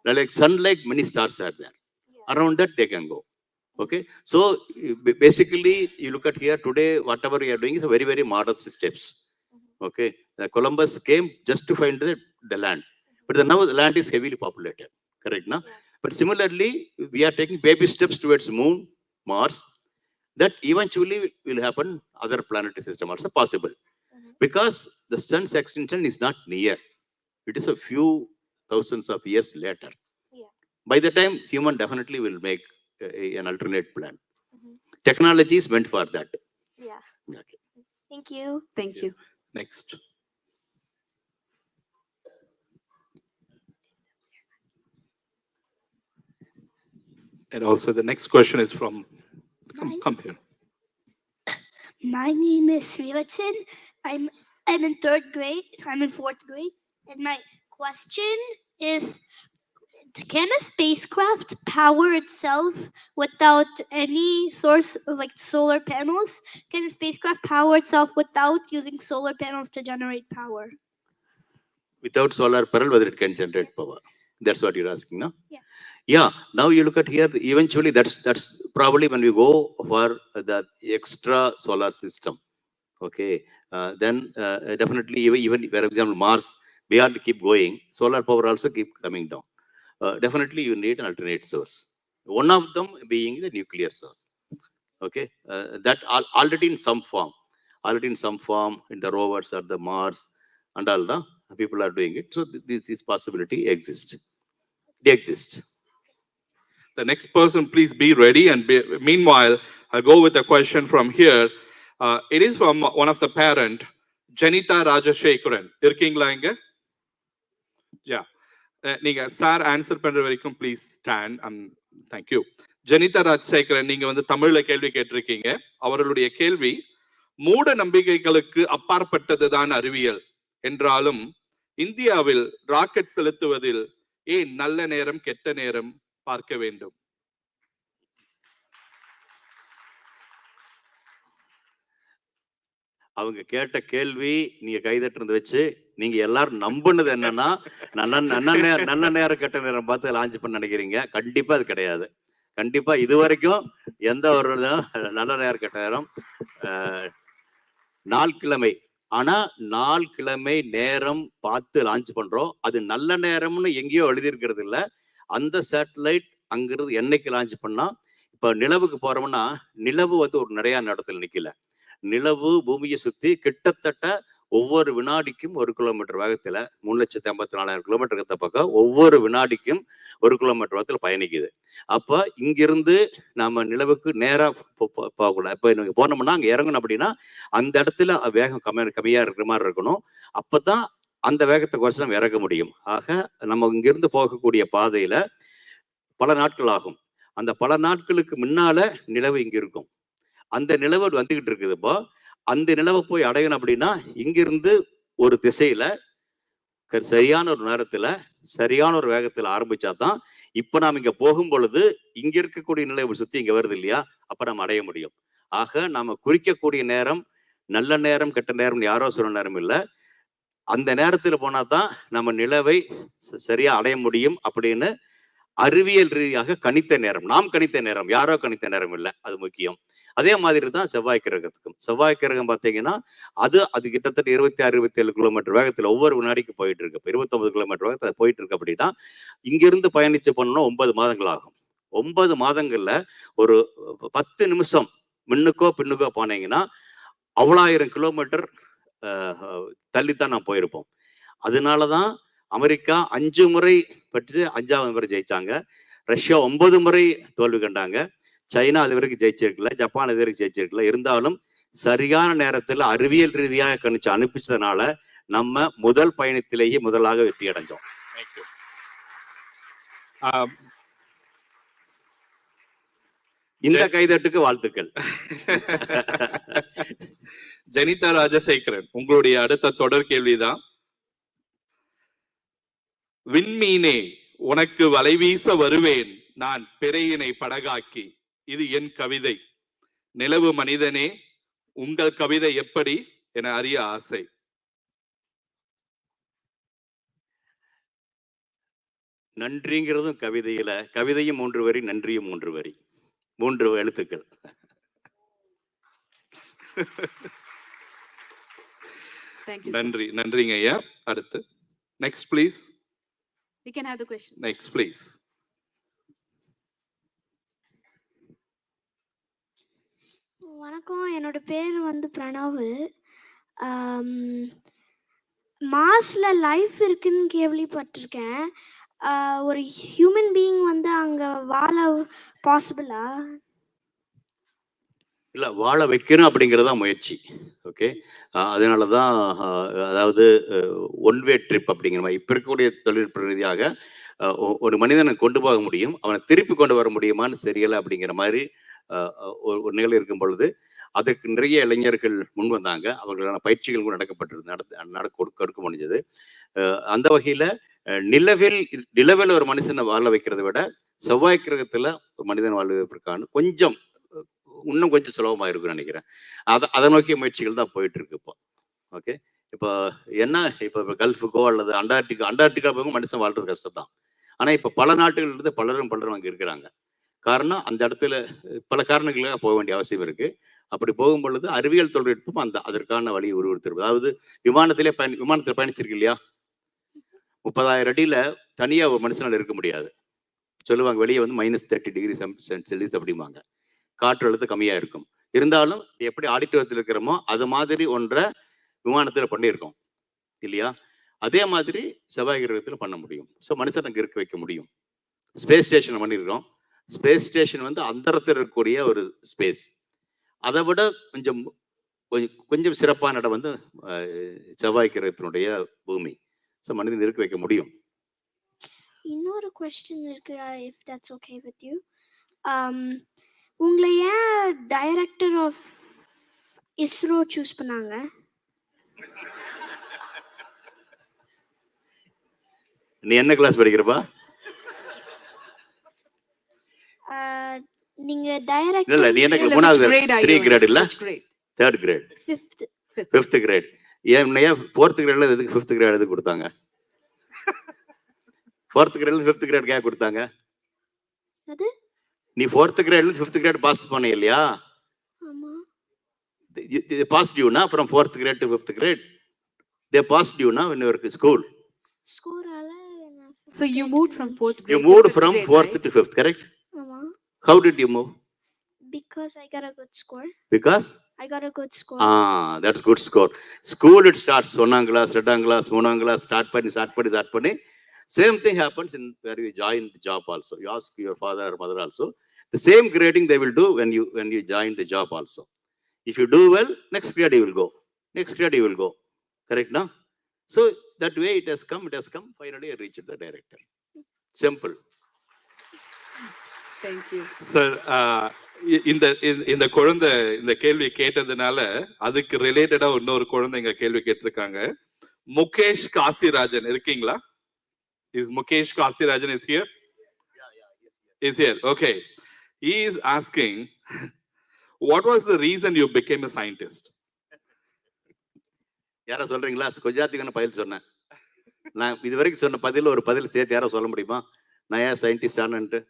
Like sun, like many stars are there. Around that they can go. Okay. So basically, you look at here today, whatever we are doing is a very, very modest steps. Okay. Columbus came just to find the land. But now the land is heavily populated. Correct, no? But similarly, we are taking baby steps towards moon, Mars. That eventually will happen. Other planetary system also possible. Because the sun's extinction is not near. It is a few thousands of years later. By the time, human definitely will make an alternate plan. Technology is meant for that. Yeah. Okay. Thank you. Thank you. Next. And also the next question is from, come here. My name is Srivatsan. I'm in third grade, so I'm in fourth grade. And my question is, can a spacecraft power itself without any source of like solar panels? Can a spacecraft power itself without using solar panels to generate power? Without solar panel, whether it can generate power. That's what you're asking, no? Yeah. Yeah. Now you look at here, eventually that's probably when we go for the extra solar system. Okay. Then definitely even for example, Mars, we have to keep going. Solar power also keep coming down. Definitely you need an alternate source. One of them being the nuclear source. Okay. That already in some form. Already in some form in the rovers or the Mars and all the people are doing it. So this possibility exists. They exist. The next person, please be ready. And meanwhile, I'll go with a question from here. It is from one of the parent, Janita Rajashekharan. Irkingla inga? Yeah. நீங்க sir answer பண்ற வரைக்கும் please stand. Thank you. Jenitha Rajasekaran, நீங்க வந்து தமிழ்ல கேள்வி கேட்டிருக்கீங்க. அவர்களுடைய கேள்வி, மூட நம்பிக்கைகளுக்கு அப்பாற்பட்டதுதான் அறிவியல் என்றாலும் இந்தியாவில் ராக்கெட் செலுத்துவதில் ஏன் நல்ல நேரம் கெட்ட நேரம் பார்க்க வேண்டும்? அவங்க கேட்ட கேள்வி நீங்க கைதட்டுறது வச்சு நீங்க எல்லாரும் நம்புனது என்னன்னா நல்ல நேரம் கெட்ட நேரம் பார்த்து லான்ச் பண்ண நினைக்கிறீங்க. கண்டிப்பா அது கிடையாது. கண்டிப்பா இது வரைக்கும் எந்த ஒரு நல்ல நேரம் கெட்ட நேரம் நாள் கிழமை. ஆனா நாள் கிழமை நேரம் பார்த்து லான்ச் பண்றோம். அது நல்ல நேரம்னு எங்கேயோ எழுதியிருக்கிறது இல்ல. அந்த சேட்டலைட் அங்கிருந்து என்னைக்கு லான்ச் பண்ணா, இப்ப நிலவுக்கு போறோம்னா நிலவு வந்து ஒரு நிறைய இடத்துல நிக்கல. நிலவு பூமியை சுத்தி கிட்டத்தட்ட ஒவ்வொரு வினாடிக்கும் 1 கிலோமீட்டர் வேகத்துல 3,54,000 கிலோமீட்டர் பக்கம் ஒவ்வொரு வினாடிக்கும் 1 கிலோமீட்டர் வேகத்துல பயணிக்குது. அப்ப இங்கிருந்து நாம நிலவுக்கு நேரா போகக்கூடாது. இப்ப நீங்க போனோம்னா அங்க இறங்கணும் அப்படின்னா அந்த இடத்துல வேகம் கம்மியா இருக்கிற மாதிரி இருக்கணும். அப்பதான் அந்த வேகத்தை குறைச்சு நம்ம இறங்க முடியும். ஆக நம்ம இங்கிருந்து போகக்கூடிய பாதையில பல நாட்கள் ஆகும். அந்த பல நாட்களுக்கு முன்னால நிலவு இங்க இருக்கும். அந்த நிலவு வந்துகிட்டு இருக்குது. இப்போ அந்த நிலவை போய் அடையணும் அப்படின்னா இங்கிருந்து ஒரு திசையில சரியான ஒரு நேரத்துல சரியான ஒரு வேகத்துல ஆரம்பிச்சாதான் இப்ப நாம் இங்க போகும் பொழுது இங்க இருக்கக்கூடிய நிலவு சுத்தி இங்க வருது இல்லையா, அப்ப நம்ம அடைய முடியும். ஆக நாம குறிக்கக்கூடிய நேரம் நல்ல நேரம் கெட்ட நேரம் யாரோ சொன்ன நேரம் இல்லை. அந்த நேரத்துல போனாதான் நம்ம நிலவை சரியா அடைய முடியும் அப்படின்னு அறிவியல் ரீதியாக கணித்த நேரம். நாம் கணித்த நேரம், யாரோ கணித்த நேரம் இல்லை. அது முக்கியம். அதே மாதிரி தான் செவ்வாய் கிரகத்துக்கும். செவ்வாய் கிரகம் பார்த்தீங்கன்னா அது கிட்டத்தட்ட 26-27 கிலோமீட்டர் வேகத்துல ஒவ்வொரு வினாடிக்கு போயிட்டு இருக்கு. 29 கிலோமீட்டர் வேகத்துல போயிட்டு இருக்கு. அப்படின்னா இங்கிருந்து பயணிச்சு பண்ணணும் 9 மாதங்கள் ஆகும். 9 மாதங்கள்ல ஒரு 10 நிமிஷம் முன்னுக்கோ பின்னுக்கோ போனீங்கன்னா அவ்வளோ கிலோமீட்டர் தள்ளித்தான் நான் போயிருப்போம். அதனாலதான் அமெரிக்கா 5 முறை பற்றி 5ஆவது முறை ஜெயிச்சாங்க. ரஷ்யா 9 முறை தோல்வி கண்டாங்க. சைனா அது வரைக்கும் ஜெயிச்சிருக்கல. ஜப்பான் இது வரைக்கும் ஜெயிச்சிருக்கல. இருந்தாலும் சரியான நேரத்துல அறிவியல் ரீதியாக கணிச்சு அனுப்பிச்சதுனால நம்ம முதல் பயணத்திலேயே முதலாக வெற்றி அடைஞ்சோம். தேங்க்யூ. இந்த கைதட்டுக்கு வாழ்த்துக்கள். ஜெனிதா ராஜசேகரன், உங்களுடைய அடுத்த தொடர் கேள்விதான். விண்மீனே உனக்கு வலைவீச வருவேன் நான் பிறையினை படகாக்கி, இது என் கவிதை. நிலவு மனிதனே உங்கள் கவிதை எப்படி என அறிய ஆசை. நன்றிங்கிறதும் கவிதையில, கவிதையும் 3 வரி, நன்றியும் 3 வரி, 3 எழுத்துக்கள். நன்றி, நன்றிங்க ஐயா. அடுத்து next please. We can have the question. Next please. வணக்கம், என்னோட பேர் வந்து பிரணவ். மார்ஸ்ல லைஃப் இருக்குன்னு கேள்விப்பட்டிருக்கேன். ஒரு ஹியூமன் பீயிங் வந்து அங்க வாழ பாசிபிளா? இல்லை, வாழ வைக்கணும் அப்படிங்கிறதா முயற்சி. ஓகே, அதனால தான் அதாவது ஒன்வே ட்ரிப் அப்படிங்கிற மாதிரி இப்போ இருக்கக்கூடிய தொழில்நுட்ப ரீதியாக ஒரு மனிதனை கொண்டு போக முடியும், அவனை திருப்பி கொண்டு வர முடியுமான்னு தெரியலை அப்படிங்கிற மாதிரி ஒரு நிகழ்வு இருக்கும் பொழுது அதற்கு நிறைய இளைஞர்கள் முன் வந்தாங்க. அவர்களான பயிற்சிகள் கூட கொடுக்க முடிஞ்சது. அந்த வகையில் நிலவில் ஒரு மனுஷனை வாழ வைக்கிறத விட செவ்வாய் கிரகத்தில் ஒரு மனிதன் வாழ்வதற்கான இன்னும் கொஞ்சம் சுலபமாக இருக்குன்னு நினைக்கிறேன். அதை நோக்கிய முயற்சிகள் தான் போயிட்டு இருக்கு இப்போ. ஓகே, இப்போ என்ன, இப்போ கல்ஃபுக்கோ அல்லது அண்டார்டிகா போகும் மனுஷன் வாழ்றது கஷ்டம் தான். ஆனால் இப்போ பல நாடுகள் இருந்து பலரும் அங்கே இருக்கிறாங்க. காரணம், அந்த இடத்துல பல காரணங்களுக்காக போக வேண்டிய அவசியம் இருக்கு. அப்படி போகும் பொழுது அறிவியல் தொழில்நுட்பம் அதற்கான வழியை உருவெடுத்திருக்கு. அதாவது விமானத்தில் பயணிச்சிருக்கு இல்லையா, 30,000 அடியில் தனியாக ஒரு மனுஷனால் இருக்க முடியாது சொல்லுவாங்க. வெளியே வந்து -30 டிகிரி செல்சியஸ் அப்படிம்பாங்க. காற்று அழுத்தம் கம்மியாக இருக்கும். இருந்தாலும் எப்படி ஆடிட்டோரியத்தில் இருக்கிறோமோ அது மாதிரி ஒன்றை விமானத்தில் பண்ணியிருக்கோம் இல்லையா. அதே மாதிரி செவ்வாய் கிரகத்தில் பண்ண முடியும். ஸோ மனுஷன் அங்கே இருக்க வைக்க முடியும். ஸ்பேஸ் ஸ்டேஷன் பண்ணியிருக்கோம். ஸ்பேஸ் ஸ்டேஷன் வந்து அந்தரத்தில் இருக்கக்கூடிய ஒரு ஸ்பேஸ். அதை விட கொஞ்சம் சிறப்பான இடம் வந்து செவ்வாய் கிரகத்தினுடைய பூமி. ஸோ மனிதன் இருக்க வைக்க முடியும். இன்னொரு கொஸ்டின் இருக்கு, if that's okay with you. உங்களை ஏன் டைரக்டர் ஆஃப் இஸ்ரோ சூஸ் பண்ணாங்க? நீ என்ன கிளாஸ் படிக்கிறப்பா? நீங்க டைரக்டர் இல்ல, நீ என்ன 3 கிரேட் இல்ல 3rd கிரேட் 5th கிரேட். ஏன் 4th கிரேட்ல எதுக்கு 5th கிரேட் எதுக்கு கொடுத்தாங்க? 4th கிரேட்ல 5th கிரேட் ஏன் கொடுத்தாங்க? அது நீ 4th கிரேட்ல 5th கிரேட் பாஸ் பண்ண இல்லையா? ஆமா. They passed you na from 4th grade to 5th grade. They passed you na when you were in school. ஸ்கோரால. So you moved from 4th grade. You moved to 5th from grade, 4th right? to 5th, correct? ஆமா. How did you move? Because I got a good score. Because I got a good score. That's good score. School it starts 1st class, 2nd class, 3rd class, start பண்ணி. Same thing happens in where you join the job also. You ask your father or mother also. The same grading they will do when you join the job also. If you do well, next grade you will go. Next grade you will go. Correct now? So that way it has come. Finally I reached the director. Simple. Thank you. Sir, இந்த குழந்தை இந்த கேள்வி கேட்டதுனால அதுக்கு ரிலேட்டடா இன்னொரு குழந்தை இங்க கேள்வி கேட்டிருக்காங்க. முகேஷ் காசிராஜன் இருக்கீங்களா? Is Mukesh Kasirajan is here? Yeah. Is here. Okay. He is asking, what was the reason you became a scientist? யாரா சொல்றீங்களா? கொஞ்சாத்துக்கான பதில் சொன்னேன். நான் இது வரைக்கும் சொன்ன ஒரு பதில் சேர்த்து யாரோ சொல்ல முடியுமா? நான் ஏன் சயின்டிஸ்ட் ஆனேன்ட்டு?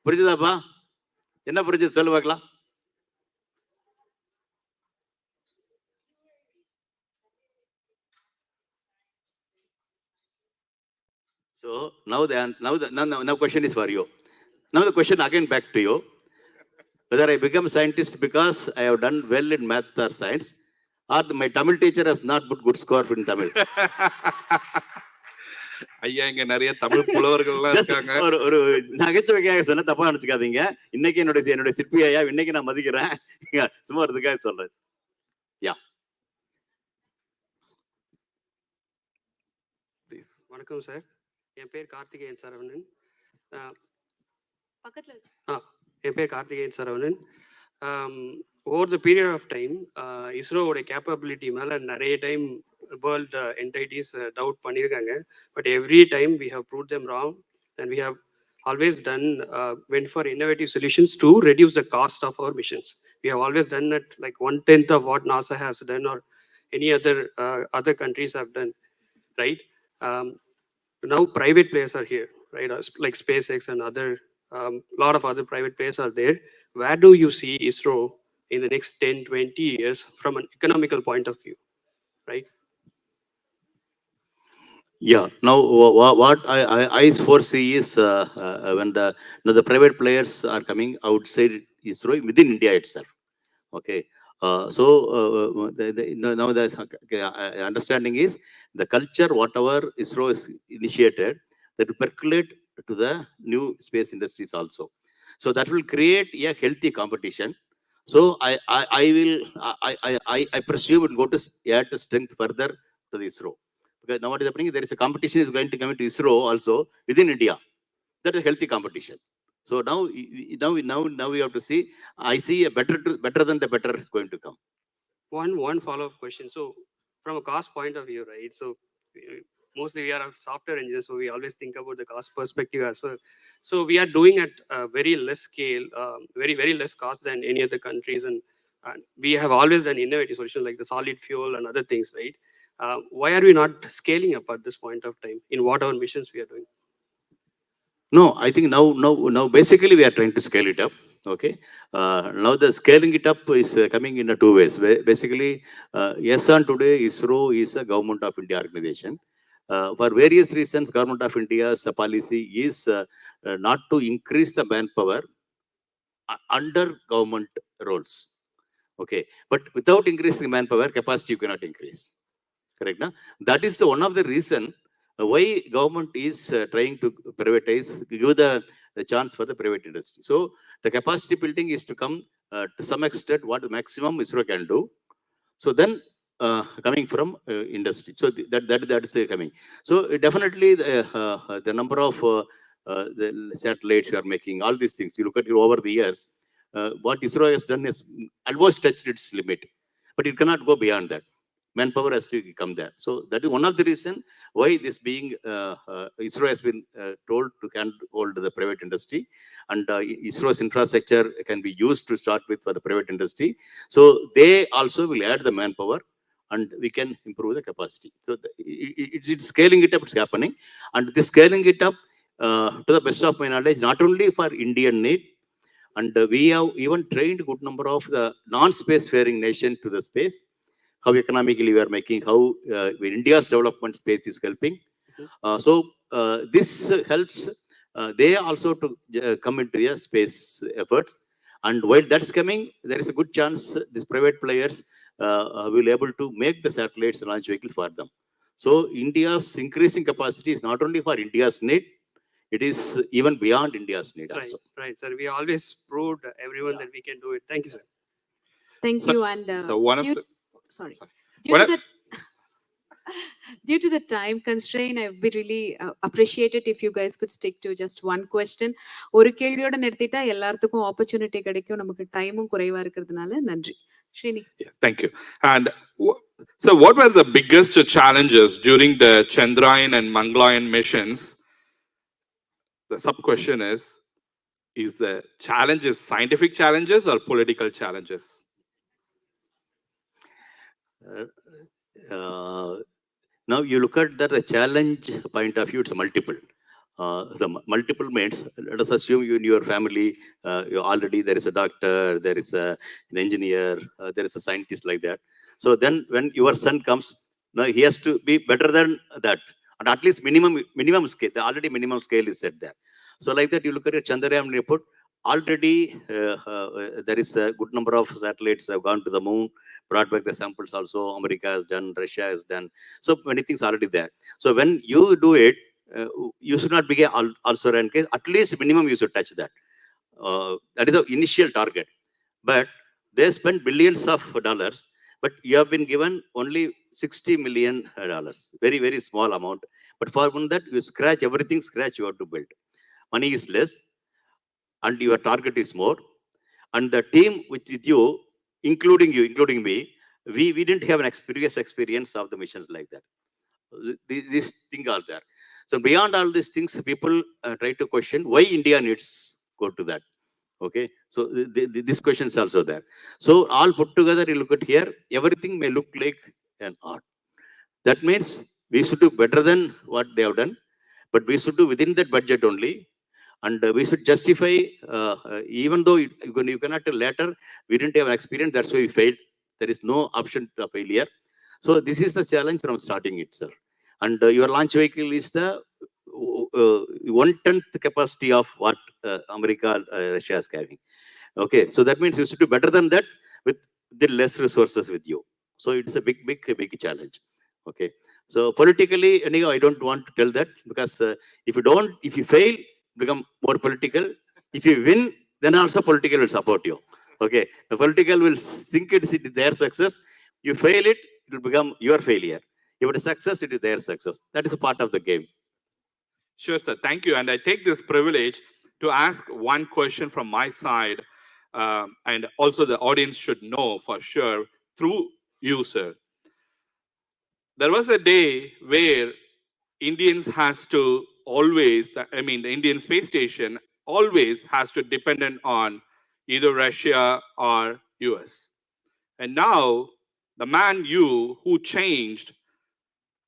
புரிஞ்சுதாப்பா? என்ன புரிஞ்சது சொல்லு பார்க்கலாம். So now the question is for you. Now the question again back to you. Whether I become a scientist because I have done well in math or science, or my Tamil teacher has not put good score in Tamil. ஐயா இங்க நிறைய தமிழ் புலவர்கள்லாம் இருக்காங்க. ஒரு நகைச்சுவைக்காக சொன்ன, தப்பா நினைச்சுக்காதீங்க. இன்னைக்கு என்னுடைய சிற்பி ஐயா இன்னைக்கு நான் மதிக்கிறேன். சும்மா இதுக்காக சொல்றேன். யா ப்ளீஸ். வணக்கம் சார், என் பேர் கார்த்திகேயன் சரவணன். பக்கத்துல என் பேர் Karthikeyan Saravanan. Over the period of time இஸ்ரோவோட கேப்பபிலிட்டி மேலே நிறைய டைம் வேர்ல்டு என்டைட்டிஸ் டவுட் பண்ணியிருக்காங்க. But every time we have proved them wrong and we have always done went for innovative solutions to reduce the cost of our missions. We have always done it like 1/10 of what NASA has done or any other countries have done, right? Now private players are here, right? Like SpaceX and other lot of other private players are there. Where do you see ISRO in the next 10-20 years from an economical point of view, right? Yeah. Now, what I foresee is when the private players are coming outside ISRO within India itself. Okay. Now the understanding is the culture, whatever ISRO is initiated, that will percolate to the new space industries also. So that will create a healthy competition. So I presume it will go to add strength further to the ISRO. Because now what is happening, there is a competition is going to come into ISRO also within India. That is a healthy competition. So now we have to see. I see a better than the better is going to come. One follow-up question. So from a cost point of view, right? So mostly we are software engineers, so we always think about the cost perspective as well. So we are doing at a very less scale, very less cost than any other countries, and we have always done innovative solutions like the solid fuel and other things, right? Why are we not scaling up at this point of time in what our missions we are doing? No, I think now basically we are trying to scale it up. Okay. Now the scaling it up is coming in two ways. Basically, yes, on today ISRO is a government of India organization. For various reasons, government of India's policy is not to increase the manpower under government roles. Okay, but without increasing manpower capacity, you cannot increase. Correct, na? That is the one of the reason why government is trying to privatize, give the chance for the private industry. So the capacity building is to come to some extent what the maximum ISRO can do. So then coming from industry. So that is coming. So definitely the number of the satellites you are making, all these things, you look at it over the years, what ISRO has done is almost touched its limit, but it cannot go beyond that. Manpower has to come there. So that is one of the reasons why this being ISRO has been told to can hold the private industry, and ISRO's infrastructure can be used to start with for the private industry. So they also will add the manpower and we can improve the capacity. So it's scaling it up, it's happening. And this scaling it up, to the best of my knowledge, not only for Indian need, and we have even trained a good number of the non-space faring nation to the space. How economically we are making, how India's development space is helping. So this helps they also to come into a space efforts. And while that's coming, there is a good chance these private players will able to make the satellites launch vehicle for them. So India's increasing capacity is not only for India's need, it is even beyond India's need also. Right, sir. We always proved everyone that we can do it. Thank you, sir. Thank you. And So one of the sorry. One Due to the time constraint, I would be really appreciate it if you guys could stick to just one question. ஒரு கேள்வியோட நிறுத்திட்டா எல்லாத்துக்கும் opportunity கிடைக்கும், நமக்கு டைமும் குறைவா இருக்கிறதுனால. நன்றி. Srini. Yes, thank you. And so what were the biggest challenges during the Chandrayaan and Mangalyaan missions? The sub question is the challenges scientific challenges or political challenges? Now you look at the challenge point of view, it's multiple. The multiple means, let us assume you in your family, you already there is a doctor, there is an engineer, there is a scientist like that. So then when your son comes, now he has to be better than that. And at least minimum scale, the already minimum scale is set there. So like that, you look at your Chandrayaan report, already there is a good number of satellites have gone to the moon, brought back the samples also. America has done, Russia has done. So many things already there. So when you do it, you should not be also rank case. At least minimum you should touch that. That is the initial target. But they spend billions of dollars, but you have been given only $60 million. Very, very small amount. But for that, you scratch everything, scratch you have to build. Money is less, and your target is more. And the team with you, including me, we didn't have an previous experience of the missions like that. These things are there. So beyond all these things, people try to question why India needs go to that. Okay, so this question is also there. So all put together, you look at here, everything may look like an art. That means we should do better than what they have done, but we should do within that budget only. And we should justify, even though you cannot tell later, we didn't have an experience, that's why we failed. There is no option to failure. So this is the challenge from starting itself. And your launch vehicle is the 1/10 capacity of what America, Russia is having. Okay, so that means you should do better than that with the less resources with you. So it's a big challenge. Okay, so politically, anyhow, I don't want to tell that because if you fail, become more political. If you win, then also political will support you. Okay, the political will think it is their success. You fail it, it will become your failure. If it is success, it is their success. That is a part of the game. Sure, sir. Thank you. And I take this privilege to ask one question from my side. And also the audience should know for sure through you, sir. There was a day where Indians has to always, the Indian space station always has to dependent on either Russia or US. And now the man who changed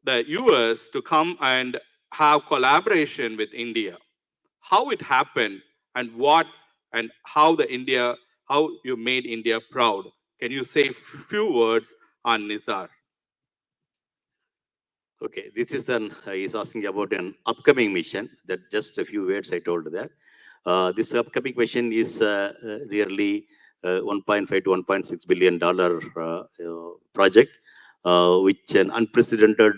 the US to come and have collaboration with India, how it happened and how you made India proud. Can you say a few words on Nizar? Okay, this is he's asking about an upcoming mission. That just a few words I told there. This upcoming mission is nearly $1.5 to $1.6 billion project, which an unprecedented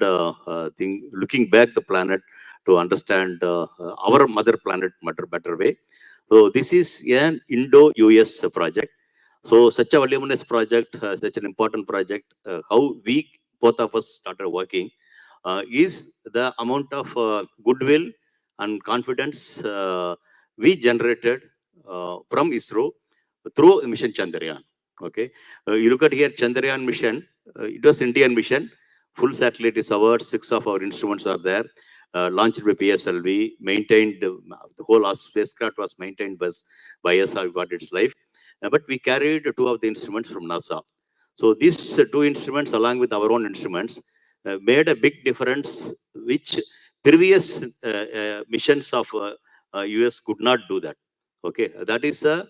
thing. Looking back the planet to understand our mother planet better way. So this is an Indo-US project. So such a voluminous project, such an important project. How we both of us started working. Is the amount of goodwill and confidence we generated from ISRO through mission Chandrayaan. Okay, you look at here Chandrayaan mission. It was Indian mission. Full satellite is ours. 6 of our instruments are there. Launched by PSLV. Maintained the whole spacecraft was maintained by us. How got its life. But we carried 2 of the instruments from NASA. So these 2 instruments, along with our own instruments, made a big difference, which previous missions of US could not do that. Okay, that is a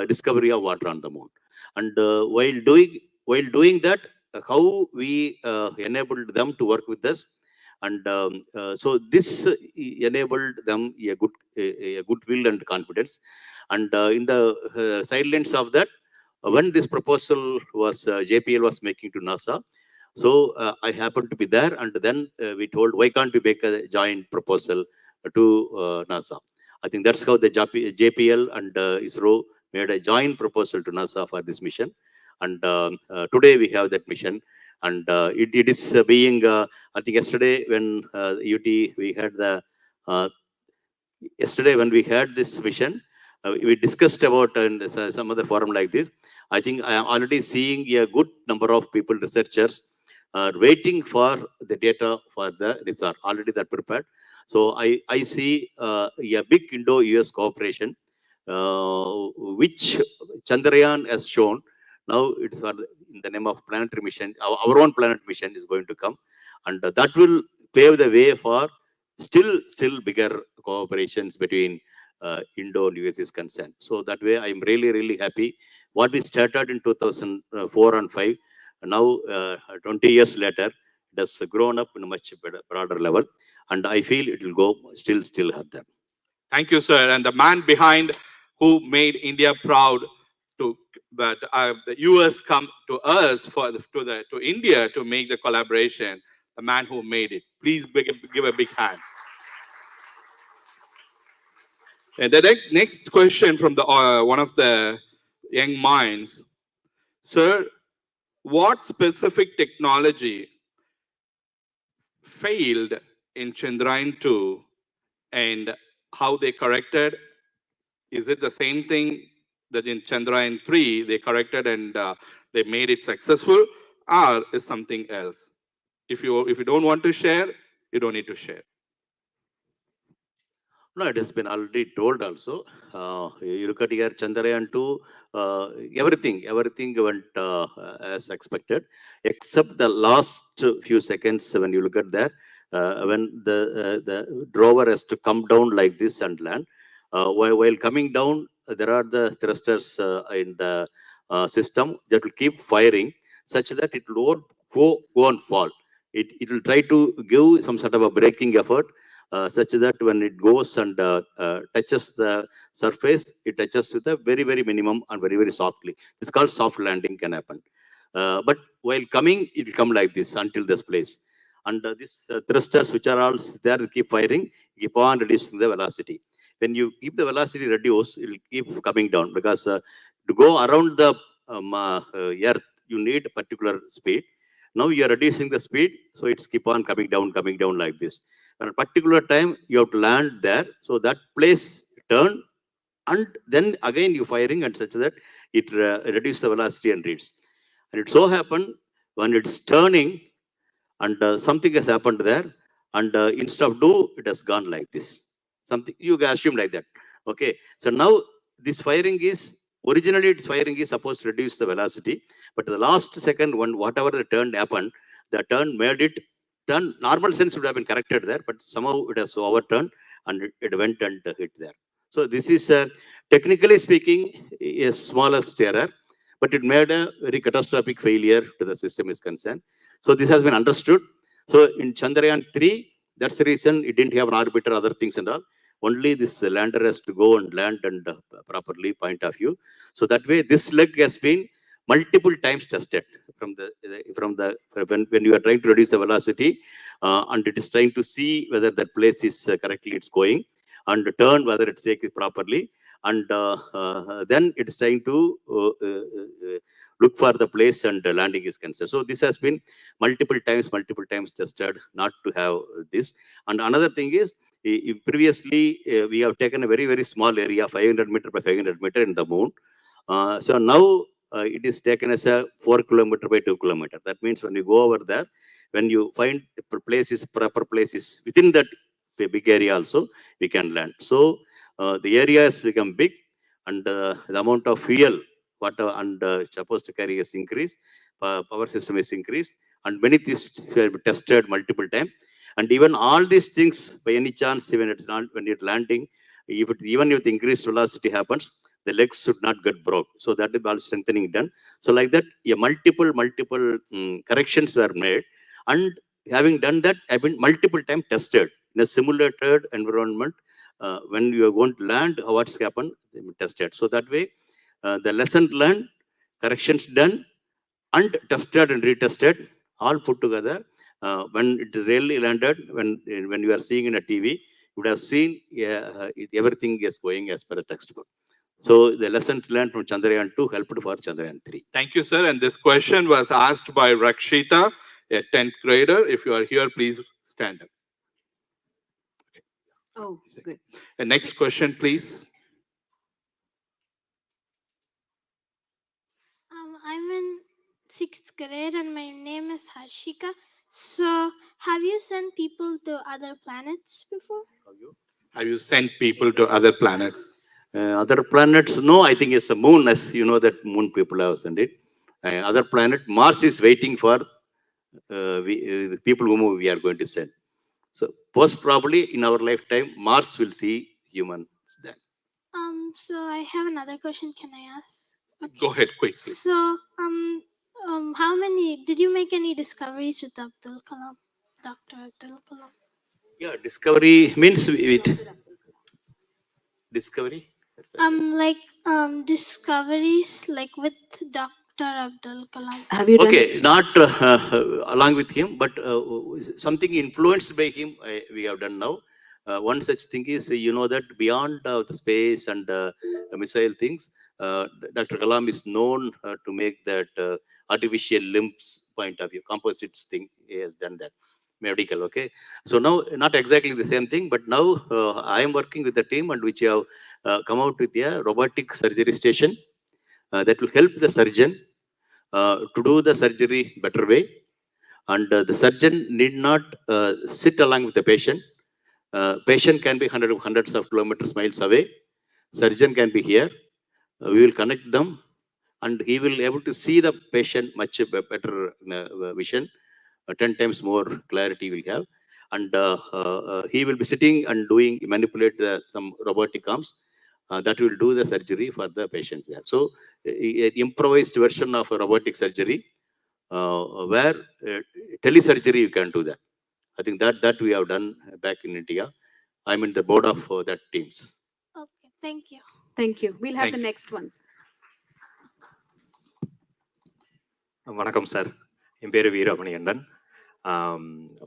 discovery of water on the moon. And while doing that, how we enabled them to work with us, and so this enabled them a goodwill and confidence. And in the sidelines of that, when this proposal was JPL was making to NASA. So I happened to be there, and then we told, why can't we make a joint proposal to NASA? I think that's how the JPL and ISRO made a joint proposal to NASA for this mission. And today we have that mission. And it is being, I think yesterday when UT, we had yesterday when we had this mission, we discussed about in some other forum like this. I think I am already seeing a good number of people, researchers, are waiting for the data for the result. Already that prepared. So I see a big Indo-US cooperation, which Chandrayaan has shown. Now it's in the name of planetary mission. Our own planet mission is going to come, and that will pave the way for still bigger cooperations between Indo and US is concerned. So that way, I'm really happy. What we started in 2004 and 5. Now, 20 years later, it has grown up in a much broader level, and I feel it will go still have them. Thank you, sir. And the man behind who made India proud that the US come to us to India to make the collaboration. The man who made it. Please give a big hand. And the next question from the one of the young minds, sir, what specific technology failed in Chandrayaan-2 and how they corrected? Is it the same thing that in Chandrayaan-3 they corrected and they made it successful, or is something else? If you don't want to share, you don't need to share. No, it has been already told also. You look at here, Chandrayaan-2, everything went as expected, except the last few seconds when you look at that, when the rover has to come down like this and land. While coming down, there are the thrusters in the system that will keep firing such that it will not go and fall. It will try to give some sort of a braking effort, such that when it goes and touches the surface, it touches with a very, very minimum and very, very softly. It's called soft landing can happen. But while coming, it will come like this until this place. And these thrusters, which are all there, keep firing, keep on reducing the velocity. When you keep the velocity reduced, it will keep coming down, because to go around the earth, you need a particular speed. Now you are reducing the speed, so it's keep on coming down like this. At a particular time, you have to land there. So that place turn, and then again you firing and such that it reduces the velocity and reads. And it so happened when it's turning and something has happened there, and instead of do, it has gone like this. Something you can assume like that. Okay. So now this firing is originally its firing is supposed to reduce the velocity, but the last second when whatever the turn happened, the turn made it turn. Normal sense would have been corrected there, but somehow it has overturned and it went and hit there. So this is technically speaking a smallest error, but it made a very catastrophic failure to the system is concerned. So this has been understood. So in Chandrayaan-3, that's the reason it didn't have an orbiter, other things and all. Only this lander has to go and land and properly point of view. So that way, this leg has been multiple times tested from the when you are trying to reduce the velocity, and it is trying to see whether that place is correctly it's going, and turn whether it's taken properly, and then it's trying to look for the place and landing is concerned. So this has been multiple times tested not to have this. And another thing is, previously we have taken a very, very small area, 500 meter by 500 meter in the moon. So now it is taken as a 4 kilometer by 2 kilometer. That means when you go over there, when you find proper places within that big area also, we can land. So the area has become big, and the amount of fuel and supposed to carry is increased, power system is increased, and many things were tested multiple times. And even all these things, by any chance, even it's not when it's landing, even if the increased velocity happens, the legs should not get broke. So that is all strengthening done. So like that, multiple corrections were made, and having done that, have been multiple times tested in a simulated environment. When you are going to land, what's happened, they were tested. So that way, the lesson learned, corrections done, and tested and retested, all put together. When it is really landed, when you are seeing in a TV, you would have seen everything is going as per the textbook. So the lessons learned from Chandrayaan-2 helped for Chandrayaan-3. Thank you, sir. And this question was asked by Rakshita, a 10th grader. If you are here, please stand up. Oh, good. The next question, please. I'm in 6th grade and my name is Harshika. So, have you sent people to other planets before? Have you sent people to other planets? Other planets, no, I think it's the moon, as you know that moon people have sent it. Other planet, Mars is waiting for the people whom we are going to send. So most probably in our lifetime, Mars will see humans then. So I have another question. Can I ask? Okay. Go ahead, quickly. So, how many, did you make any discoveries with Abdul Kalam, Dr. Abdul Kalam? Yeah, discovery means discovery. Discoveries like with Dr. Abdul Kalam. Have you done Okay, not along with him, but something influenced by him we have done now. one such thing is, that beyond the space and missile things, Dr. Kalam is known to make that artificial limbs point of view, composites thing. He has done that. Medical, okay. So now, not exactly the same thing, but now I am working with the team and which have come out with a robotic surgery station that will help the surgeon to do the surgery better way. And the surgeon need not sit along with the patient. Patient can be hundreds of kilometers, miles away. Surgeon can be here. We will connect them, and he will able to see the patient much better vision. 10 times more clarity will have, and he will be sitting and doing manipulate some robotic arms that will do the surgery for the patient there. So, an improvised version of a robotic surgery where telesurgery you can do that. I think that we have done back in India. I'm in the board of that teams. Okay, thank you. Thank you. We'll have Thank the you. next ones. வணக்கம் sir, என் பேர் Veeramanikandan.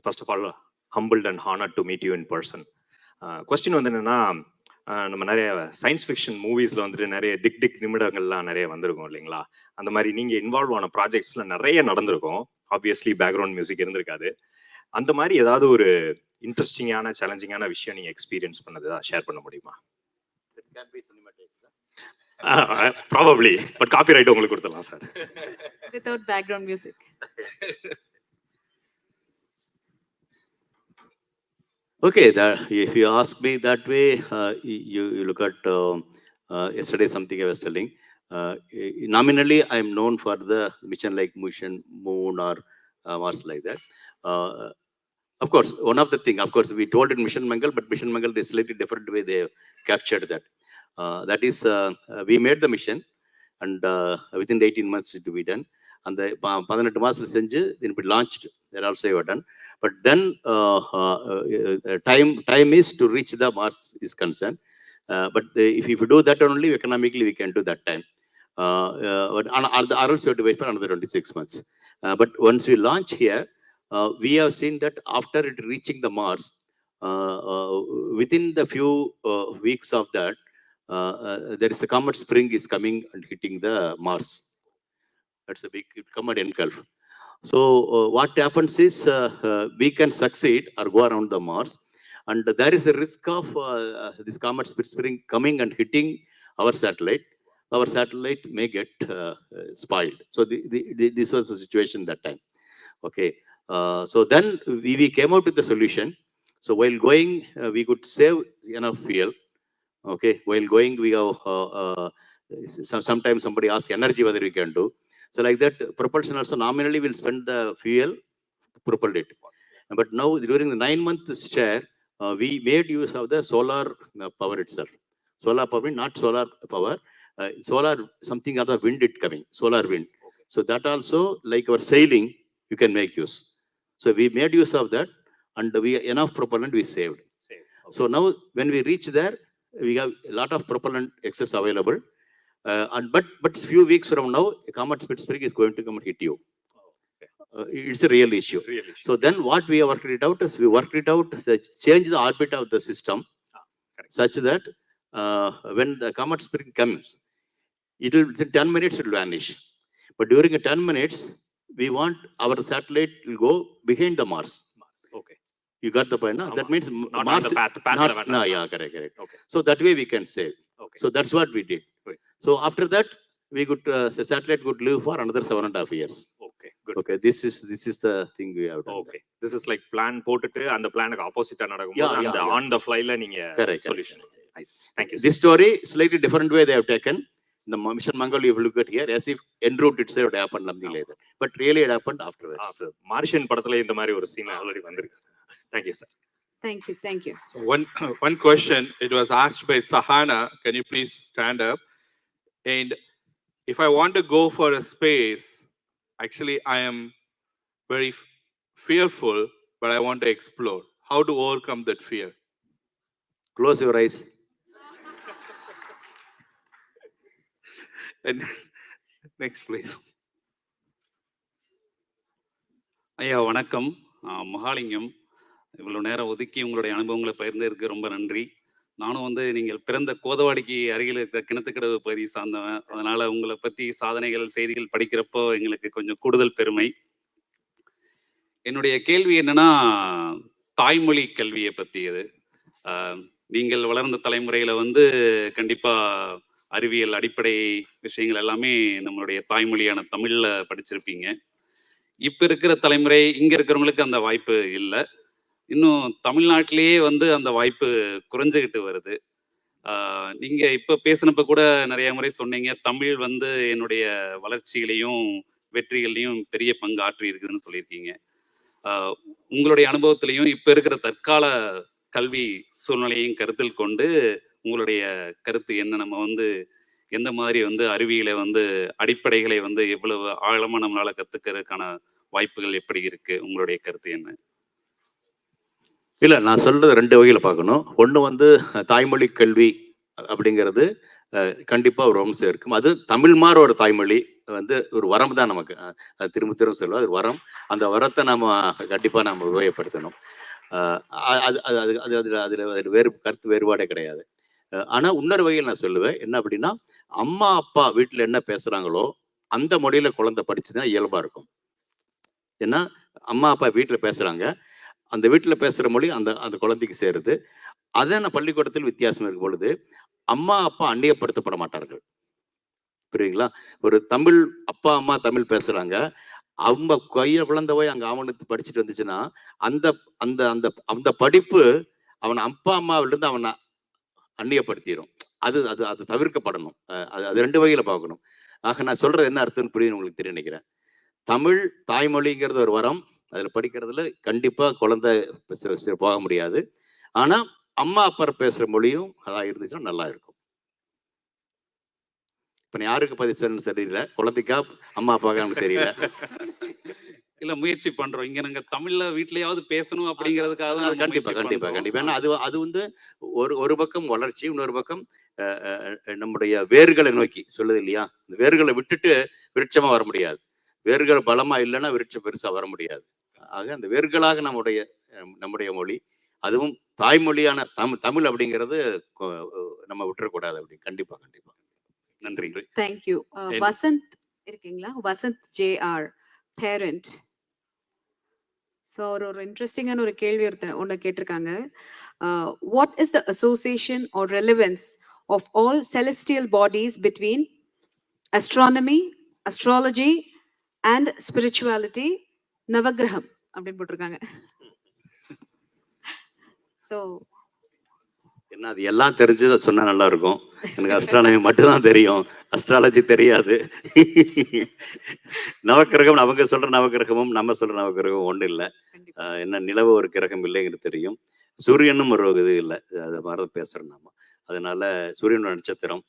First of all humbled and honoured to meet you in person. Question வந்து என்னென்னா, நம்ம நிறைய science fiction மூவிஸில் வந்துட்டு நிறைய திக் நிமிடங்கள்லாம் நிறைய வந்திருக்கும் இல்லைங்களா? அந்த மாதிரி நீங்கள் இன்வால்வ் ஆன ப்ராஜெக்ட்ஸில் நிறைய நடந்திருக்கும். ஆப்வியஸ்லி பேக்ரவுண்ட் மியூசிக் இருந்திருக்காது. அந்த மாதிரி ஏதாவது ஒரு இன்ட்ரெஸ்டிங்கான சேலஞ்சிங்கான விஷயம் நீங்கள் எக்ஸ்பீரியன்ஸ் பண்ணதா ஷேர் பண்ண முடியுமா? ப்ராபப்ளி, பட் காப்பி ரைட் உங்களுக்கு கொடுத்துடலாம் sir. Without background music. Okay, if you ask me that way, you look at yesterday something I was telling. Nominally, I am known for the mission like Moon or Mars like that. Of course, one of the thing, of course, we told in Mission Mangal, but Mission Mangal, they slightly different way they captured that. That is, we made the mission, and within the 18 months it to be done. And the 18 months then we launched. There also we were done. But then time is to reach the Mars is concerned. But if you do that only economically, we can do that time. But others have to wait for another 26 months. But once we launch here, we have seen that after it reaching the Mars, within the few weeks of that, there is a comet spring is coming and hitting the Mars. That's a big comet engulf. So what happens is we can succeed or go around the Mars, and there is a risk of this comet spring coming and hitting our satellite. Our satellite may get spoiled. So this was the situation that time. Okay. So then we came out with the solution. So while going, we could save enough fuel. Okay. While going, we have sometimes somebody asks energy whether we can do. So like that, propulsion also nominally will spend the fuel to propel it. But now during the 9-month share, we made use of the solar power itself. Solar power, not solar power. Solar, something other wind it coming, solar wind. So that also, like our sailing, you can make use. So we made use of that, and we enough propellant we saved. Okay. So now when we reach there, we have a lot of propellant excess available. And but few weeks from now, a comet spring is going to come and hit you. It's a real issue. So then what we have worked it out is we worked it out, change the orbit of the system such that when the comet spring comes, it will in 10 minutes it will vanish. But during 10 minutes, we want our satellite will go behind the Mars. Okay. You got the point, no? That means not Mars, on the path not, no, yeah, correct. Okay. So that way we can save. Okay. So that's what we did. Okay. So after that, we could the satellite could live for another 7.5 years. Okay, good. Okay, this is the thing we have done. Okay, this is like plan போட்டுட்டு அந்த பிளானுக்கு ஆப்போசிட்டா நடக்கும்போது அந்த on the flyல நீங்க solution. Nice. Thank you. This story slightly different way they have taken. The Mission Mangal, you look at here as if en route itself would happen something like that. But really it happened afterwards. After Martian படத்துல இந்த மாதிரி ஒரு scene already வந்திருக்கு. Thank you, sir. Thank you. Thank you. So one question, it was asked by Sahana. Can you please stand up? And if I want to go for a space, actually I am very fearful, but I want to explore. How to overcome that fear? Close your eyes. And next, please. ஐயா வணக்கம், மகாலிங்கம். இவ்வளோ நேரம் ஒதுக்கி உங்களுடைய அனுபவங்களை பகிர்ந்ததற்கு ரொம்ப நன்றி. நானும் வந்து நீங்கள் பிறந்த கோதவாடிக்கு அருகில் இருக்கிற கிணத்துக்கடவு பகுதியை சார்ந்தவன். அதனால உங்களை பற்றி சாதனைகள், செய்திகள் படிக்கிறப்போ எங்களுக்கு கொஞ்சம் கூடுதல் பெருமை. என்னுடைய கேள்வி என்னன்னா, தாய்மொழி கல்வியை பற்றியது. நீங்கள் வளர்ந்த தலைமுறையில் வந்து கண்டிப்பாக அறிவியல் அடிப்படை விஷயங்கள் எல்லாமே நம்மளுடைய தாய்மொழியான தமிழில் படிச்சிருப்பீங்க. இப்போ இருக்கிற தலைமுறை இங்கே இருக்கிறவங்களுக்கு அந்த வாய்ப்பு இல்லை. இன்னும் தமிழ்நாட்டிலேயே வந்து அந்த வாய்ப்பு குறைஞ்சிக்கிட்டு வருது. நீங்கள் இப்போ பேசினப்ப கூட நிறைய முறை சொன்னீங்க, தமிழ் வந்து என்னுடைய வளர்ச்சிகளையும் வெற்றிகளையும் பெரிய பங்கு ஆற்றி இருக்குதுன்னு சொல்லியிருக்கீங்க. உங்களுடைய அனுபவத்திலையும் இப்போ இருக்கிற தற்கால கல்வி சூழ்நிலையும் கருத்தில் கொண்டு உங்களுடைய கருத்து என்ன? நம்ம வந்து எந்த மாதிரி வந்து அறிவியலை வந்து அடிப்படைகளை வந்து எவ்வளவு ஆழமா நம்மளால கத்துக்கிறதுக்கான வாய்ப்புகள் எப்படி இருக்கு? உங்களுடைய கருத்து என்ன? இல்லை, நான் சொல்றது 2 வகையில் பார்க்கணும். ஒன்று வந்து தாய்மொழி கல்வி அப்படிங்கிறது கண்டிப்பாக ஒரு வம்சம் இருக்கும். அது தமிழ் மாதிரி ஒரு தாய்மொழி வந்து ஒரு வரம் தான் நமக்கு. அது திரும்ப திரும்ப சொல்லுவோம், அது வரம். அந்த வரத்தை நம்ம கண்டிப்பாக நம்ம உபயோகப்படுத்தணும். அது அது அது அது அதில் அதில் அதில் கருத்து வேறுபாடே கிடையாது. ஆனால் இன்னொரு வகையில் நான் சொல்லுவேன் என்ன அப்படின்னா, அம்மா அப்பா வீட்டில் என்ன பேசுகிறாங்களோ அந்த மொழியில் குழந்தை படிச்சுன்னா இயல்பாக இருக்கும். ஏன்னா அம்மா அப்பா வீட்டில் பேசுகிறாங்க, அந்த வீட்டில் பேசுகிற மொழி அந்த அந்த குழந்தைக்கு சேருது. அதை நான் பள்ளிக்கூடத்தில் வித்தியாசம் இருக்கும் பொழுது அம்மா அப்பா அந்நியப்படுத்தப்பட மாட்டார்கள். புரியுங்களா? ஒரு தமிழ் அப்பா அம்மா தமிழ் பேசுகிறாங்க, அவங்க கையை குழந்தை போய் அங்கே ஆவணத்து படிச்சுட்டு வந்துச்சுன்னா அந்த அந்த அந்த அந்த படிப்பு அவன் அப்பா அம்மாவிலிருந்து அவனை அந்நியப்படுத்திடும். அது அது அது தவிர்க்கப்படணும். அது அது 2 வகையில் பார்க்கணும். ஆக நான் சொல்றது என்ன அர்த்தம்னு புரியும் உங்களுக்கு தெரியும் நினைக்கிறேன். தமிழ் தாய்மொழிங்கிறது ஒரு வரம். அதில் படிக்கிறதுல கண்டிப்பாக குழந்தை போக முடியாது. ஆனால் அம்மா அப்பா பேசுகிற மொழியும் அதான் இருந்துச்சுன்னா நல்லா இருக்கும். இப்போ யாருக்கு பதிச்சல்னு தெரியல, குழந்தைக்கா அம்மா அப்பாக்கா எனக்கு தெரியல. இல்லை, முயற்சி பண்றோம். இங்க நாங்க தமிழ்ல வீட்லயாவது பேசணும் அப்படிங்கிறதுக்காக தான். கண்டிப்பா கண்டிப்பா கண்டிப்பா. ஏன்னா அது அது வந்து ஒரு பக்கம் வளர்ச்சி, இன்னொரு பக்கம் நம்முடைய வேர்களை நோக்கி சொல்லுது இல்லையா? இந்த வேர்களை விட்டுட்டு விருட்சமா வர முடியாது. வேர்கள் பலமா இல்லைன்னா விருட்சம் பெருசா வர முடியாது. ஆக அந்த வேர்களாக நம்முடைய மொழி, அதுவும் தாய்மொழியான தமிழ் அப்படிங்கிறது நம்ம விட்டுறக்கூடாது. அப்படி கண்டிப்பா கண்டிப்பா. நன்றி. தேங்க்யூ. வசந்த் இருக்கீங்களா? Vasanth JR parent. ஸோ ஒரு இன்ட்ரெஸ்டிங்கான ஒரு கேள்வி ஒன்று கேட்டிருக்காங்க. What is the association or relevance of all celestial bodies between astronomy, astrology and spirituality, நவகிரகம் அப்படின்னு போட்டிருக்காங்க. ஸோ என்ன அது எல்லாம் தெரிஞ்சு சொன்னா நல்லா இருக்கும். எனக்கு அஸ்ட்ரானமி மட்டும்தான் தெரியும், அஸ்ட்ராலஜி தெரியாது. நவக்கிரகம் அவங்க சொல்ற நவக்கிரகமும் நம்ம சொல்ற நவக்கிரகமும் ஒன்றும் இல்லை. என்ன நிலவு ஒரு கிரகம் இல்லைங்கிறது தெரியும், சூரியனும் ஒரு இது இல்லை, அதை மாதிரி பேசுறோம் நாம. அதனால சூரியனோட நட்சத்திரம்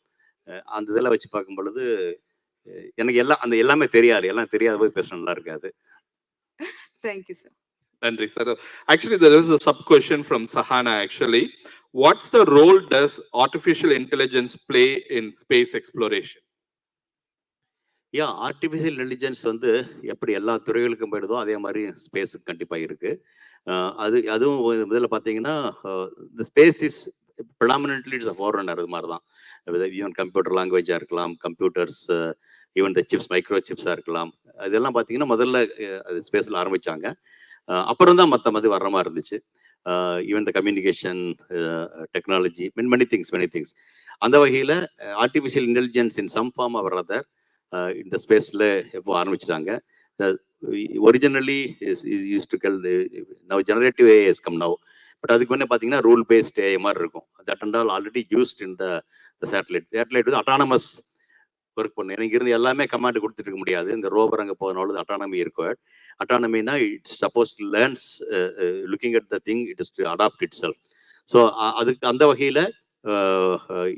அந்த இதெல்லாம் வச்சு பார்க்கும் பொழுது எனக்கு அந்த எல்லாமே தெரியாது. எல்லாம் தெரியாத போய் பேச நல்லா இருக்காது. Thank you sir. Nandri sir. Actually, there is a sub question from Sahana. Actually, what's the role does artificial intelligence play in space exploration? Artificial intelligence வந்து எப்படி எல்லா துறைகளுக்கும் போயிடுதோ அதே மாதிரி ஸ்பேஸுக்கு கண்டிப்பாக இருக்கு. அதுவும் முதல்ல பார்த்தீங்கன்னா இந்த space is predominantly it's a forerunner. அது மாதிரி தான் ஈவன் கம்ப்யூட்டர் லாங்குவேஜாக இருக்கலாம், computers, even the chips, micro சிப்ஸாக இருக்கலாம். இதெல்லாம் பார்த்தீங்கன்னா முதல்ல அது ஸ்பேஸில் ஆரம்பித்தாங்க. அப்புறம் தான் மற்ற மாதிரி வர்ற மாதிரி இருந்துச்சு. Even the communication technology, many things. அந்த வகையில் artificial intelligence in some form or other இந்த ஸ்பேஸில் எப்போ ஆரம்பிச்சிட்டாங்க. Originally used to call now generative AI has come now. But அதுக்கு முன்னே பார்த்தீங்கன்னா ரூல் பேஸ்ட் ஏஐ மாதிரி இருக்கும். That and all already used in the satellite வந்து அட்டானமஸ் ஒர்க் பண்ணு. எனக்கு இருந்து எல்லாமே கமாண்ட் கொடுத்துட்டு இருக்க முடியாது. இந்த ரோவர் அங்கே போதனால அட்டானமி இருக்கும். அட்டானமினா it's suppose learns looking at the thing, it is to adapt itself. So அதுக்கு அந்த வகையில்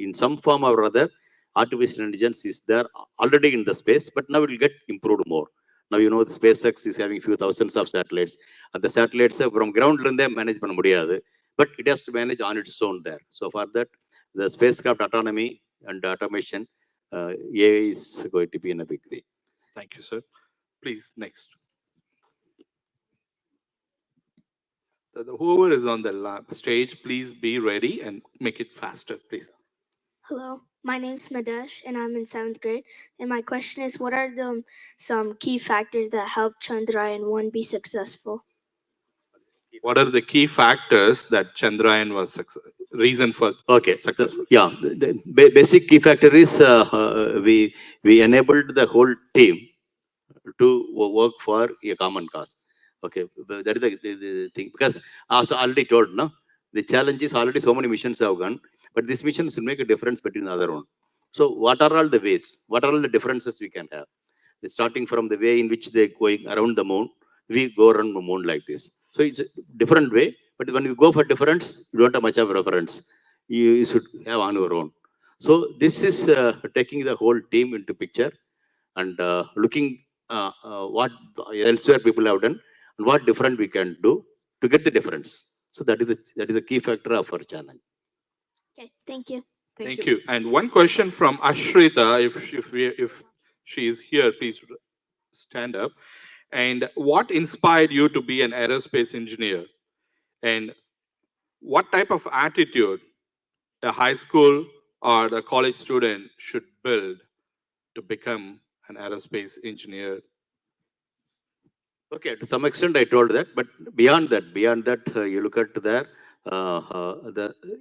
in some form or other artificial intelligence is there already in the space, but now it will get improved more. Now you know the SpaceX is having few thousands of satellites. The satellites from ground lende manage panna mudiyadhu, but it has to manage on its own there. So for that, the spacecraft autonomy and automation, AI is going to be in a big way. Thank you, sir. Please, next. Whoever is on the stage, please be ready and make it faster, please. Hello, my name's Madesh, and I'm in 7th grade. And my question is, what are some key factors that help Chandrayaan-1 be successful? What are the key factors that Chandrayaan was reason for Okay. successful? The basic key factor is we enabled the whole team to work for a common cause. Okay, that is the thing. Because as I already told, no, the challenge is already so many missions have gone, but this mission should make a difference between the other one. So what are all the ways? What are all the differences we can have? Starting from the way in which they going around the moon, we go around the moon like this. So it's a different way, but when you go for difference, you don't have much of a reference. You should have on your own. So this is taking the whole team into picture and looking what elsewhere people have done and what different we can do to get the difference. So that is the key factor of our challenge. Okay, thank you. Thank you. And one question from Ashrita, if she is here, please stand up. And what inspired you to be an aerospace engineer? And what type of attitude a high school or the college student should build to become an aerospace engineer? Okay, to some extent I told that, but beyond that, you look at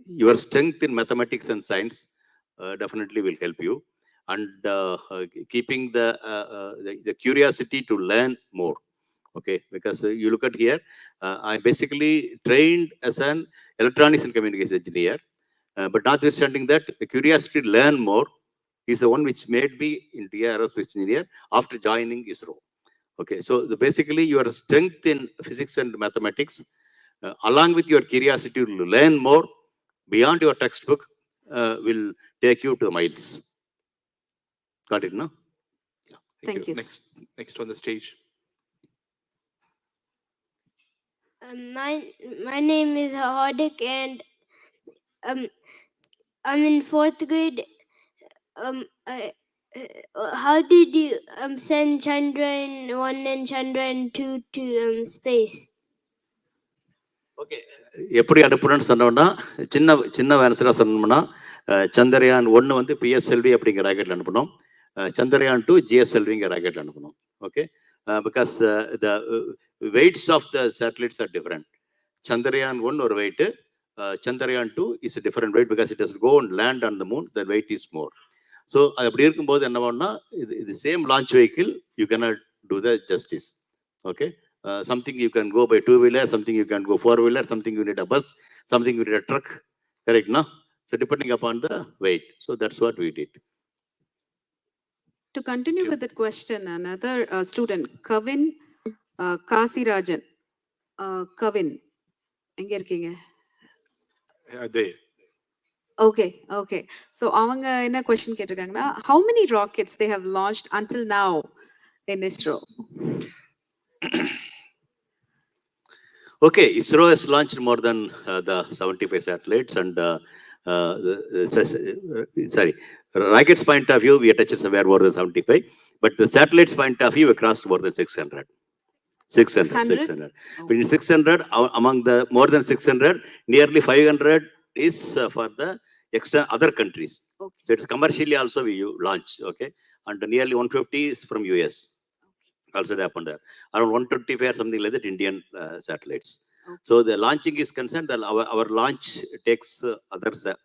your strength in mathematics and science definitely will help you, and keeping the curiosity to learn more. Okay, because you look at here, I basically trained as an electronics and communications engineer, but notwithstanding that, the curiosity to learn more is the one which made me into an aerospace engineer after joining ISRO. Okay, so basically your strength in physics and mathematics, along with your curiosity to learn more beyond your textbook, will take you to miles. Got it, no? Yeah. Thank you. Next on the stage. My name is Hardik, and I'm in 4th grade. How did you send Chandrayaan-1 and Chandrayaan-2 to space? Okay, எப்படி அனுப்புறோன்னு சொன்னோம்னா சின்ன ஆன்சராக சொன்னோம்னா சந்திரயான் 1 வந்து PSLV அப்படிங்கிற ராக்கெட்டில் அனுப்பணும், சந்திரயான் 2 ஜிஎஸ்எல்விங்கிற ராக்கெட்டில் அனுப்பணும். Okay, because the weights of the satellites are different. Chandrayaan 1 ஒரு weight, Chandrayaan 2 is a different weight because it has to go and land on the moon, the weight is more. So அப்படி இருக்கும்போது என்ன பண்ணா, இது same launch vehicle, you cannot do the justice. Okay, something you can go by 2-wheeler, something you can go 4-wheeler, something you need a bus, something you need a truck, correct, no? So depending upon the weight. So that's what we did. To continue with the question, another student, Kavin Kasirajan. Kavin, எங்க இருக்கீங்க? Okay. So அவங்க என்ன question கேட்டிருக்காங்கன்னா, how many rockets they have launched until now in ISRO? Okay, ISRO has launched more than the 75 satellites, and rockets point of view, we are touched somewhere more than 75, but the satellites point of view, we crossed more than 600. 600. Oh. Between 600, among the more than 600, nearly 500 is for the extra other countries. Okay. So it's commercially also we launch, okay, and nearly 150 is from US. Okay. Also happened there. Around 125 or something like that Indian satellites. Okay. So the launching is concerned that our launch takes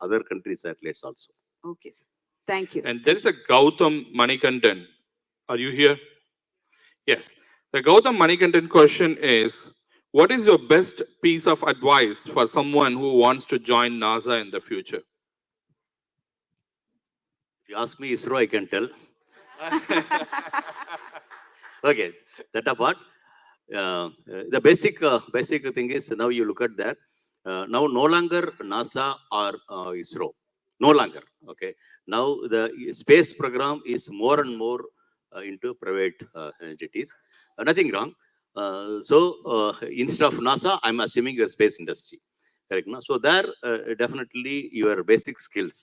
other countries' satellites also. Okay, sir. Thank you. And there is a Gautam Manikandan. Are you here? Yes. The Gautam Manikandan question is, what is your best piece of advice for someone who wants to join NASA in the future? If you ask me ISRO, I can tell. Okay, that apart, the basic thing is, now you look at that. Now no longer NASA or ISRO. No longer. Okay. Now the space program is more and more into private entities. Nothing wrong. So instead of NASA, I'm assuming your space industry. Correct. No? So there definitely your basic skills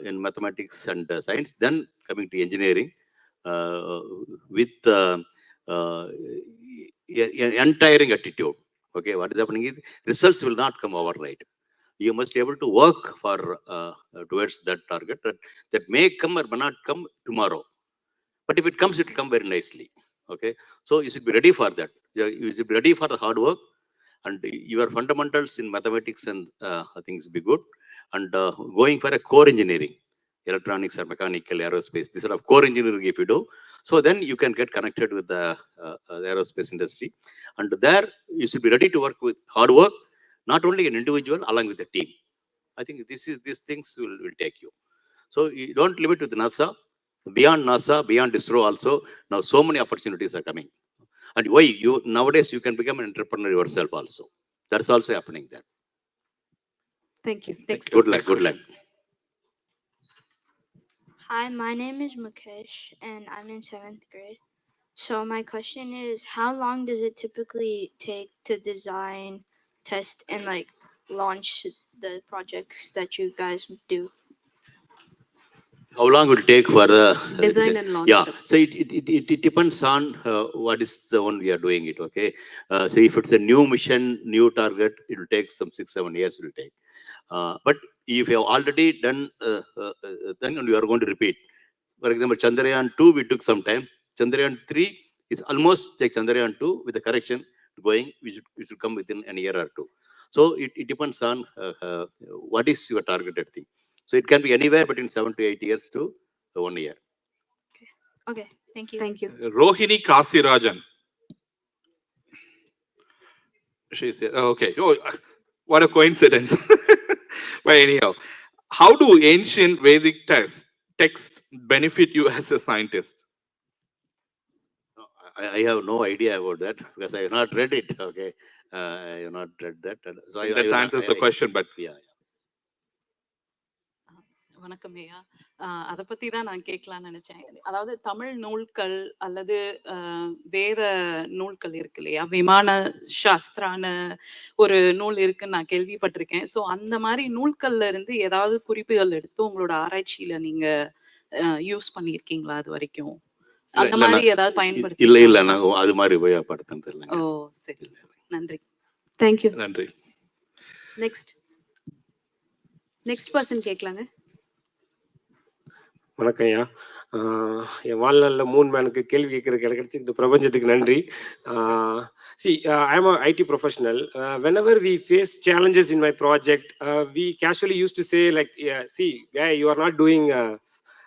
in mathematics and science, then coming to engineering with an untiring attitude. Okay, what is happening is results will not come overnight. You must be able to work for towards that target that may come or may not come tomorrow. But if it comes, it will come very nicely. Okay, so you should be ready for that. You should be ready for the hard work, and your fundamentals in mathematics and things will be good. And going for a core engineering, electronics or mechanical, aerospace, this sort of core engineering if you do, so then you can get connected with the aerospace industry. And there you should be ready to work with hard work, not only an individual, along with the team. I think these things will take you. So you don't limit with NASA. Beyond NASA, beyond ISRO also, now so many opportunities are coming. And why you nowadays you can become an entrepreneur yourself also. That's also happening there. Thank you. Next. Good luck. Good luck. Hi, my name is Mukesh and I'm in 7th grade. So my question is, how long does it typically take to design, test, and like launch the projects that you guys do? How long will it take for the Design and launch? Yeah, so it depends on what is the one we are doing it. Okay, so if it's a new mission, new target, it will take some 6-7 years. It will take. But if you have already done, then you are going to repeat. For example, Chandrayaan 2 we took some time. Chandrayaan 3 is almost like Chandrayaan 2 with the correction going. We should come within a year or two. So it depends on what is your targeted thing. So it can be anywhere between 7 to 8 years to 1 year. Okay, thank you. Thank you. Rohini Kasirajan. She said, okay. Oh, what a coincidence. But anyhow, how do ancient Vedic text benefit you as a scientist? I have no idea about that because I have not read it. Okay, I have not read that. So That answers the question, but yeah. வணக்கம் ஐயா. அதை பற்றி தான் நான் கேட்கலான்னு நினச்சேன். அதாவது தமிழ் நூல்கள் அல்லது வேத நூல்கள் இருக்கு இல்லையா, விமான சாஸ்திரான ஒரு நூல் இருக்குன்னு நான் கேள்விப்பட்டிருக்கேன். ஸோ அந்த மாதிரி நூல்கள்ல இருந்து ஏதாவது குறிப்புகள் எடுத்து உங்களோட ஆராய்ச்சியில நீங்க யூஸ் பண்ணியிருக்கீங்களா அது வரைக்கும்? அந்த மாதிரி ஏதாவது பயன்படுத்தி? இல்ல நான் அது மாதிரி உபயோகப்படுத்தினது இல்லை. ஓ சரி, நன்றி. தேங்க்யூ. நன்றி. நெக்ஸ்ட் பர்சன் கேட்கலாங்க. வணக்கம் ஐயா. என் வாழ்நாளில் 3 மேனுக்கு கேள்வி கேட்கறதுக்கு கிடைச்சி இந்த பிரபஞ்சத்துக்கு நன்றி. See, I'm an IT professional. Whenever we face challenges in my project, we casually used to say like, see, guy, you are not doing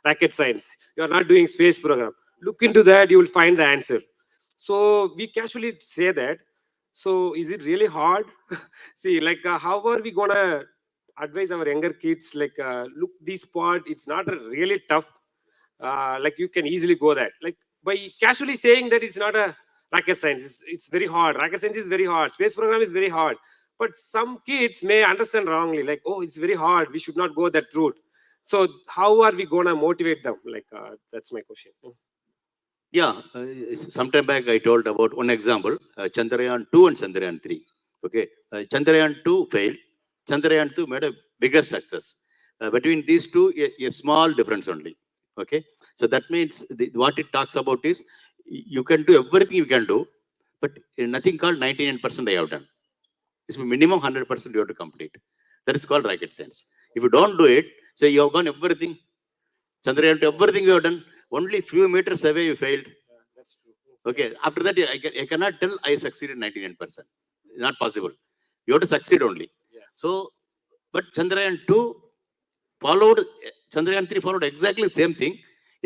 rocket science. You are not doing space program. Look into that, you will find the answer. So we casually say that. So is it really hard? See, like how are we gonna advise our younger kids, like look, this part, it's not really tough, like you can easily go that, like by casually saying that it's not a rocket science, it's very hard, rocket science is very hard, space program is very hard, but some kids may understand wrongly, like, oh, it's very hard, we should not go that route. So how are we gonna motivate them? Like that's my question. Yeah, sometime back I told about one example, Chandrayaan 2 and Chandrayaan 3. Okay, Chandrayaan 2 failed. Chandrayaan 2 made a bigger success. Between these two, a small difference only. Okay, so that means what it talks about is you can do everything you can do, but nothing called 99% I have done. It's minimum 100% you have to complete. That is called rocket science. If you don't do it, so you have gone everything. Chandrayaan 2, everything you have done, only few meters away you failed. Yeah, that's true. Okay, after that I cannot tell I succeeded 99%. It's not possible. You have to succeed only. Yes. So, but Chandrayaan 2 followed, Chandrayaan 3 followed exactly the same thing,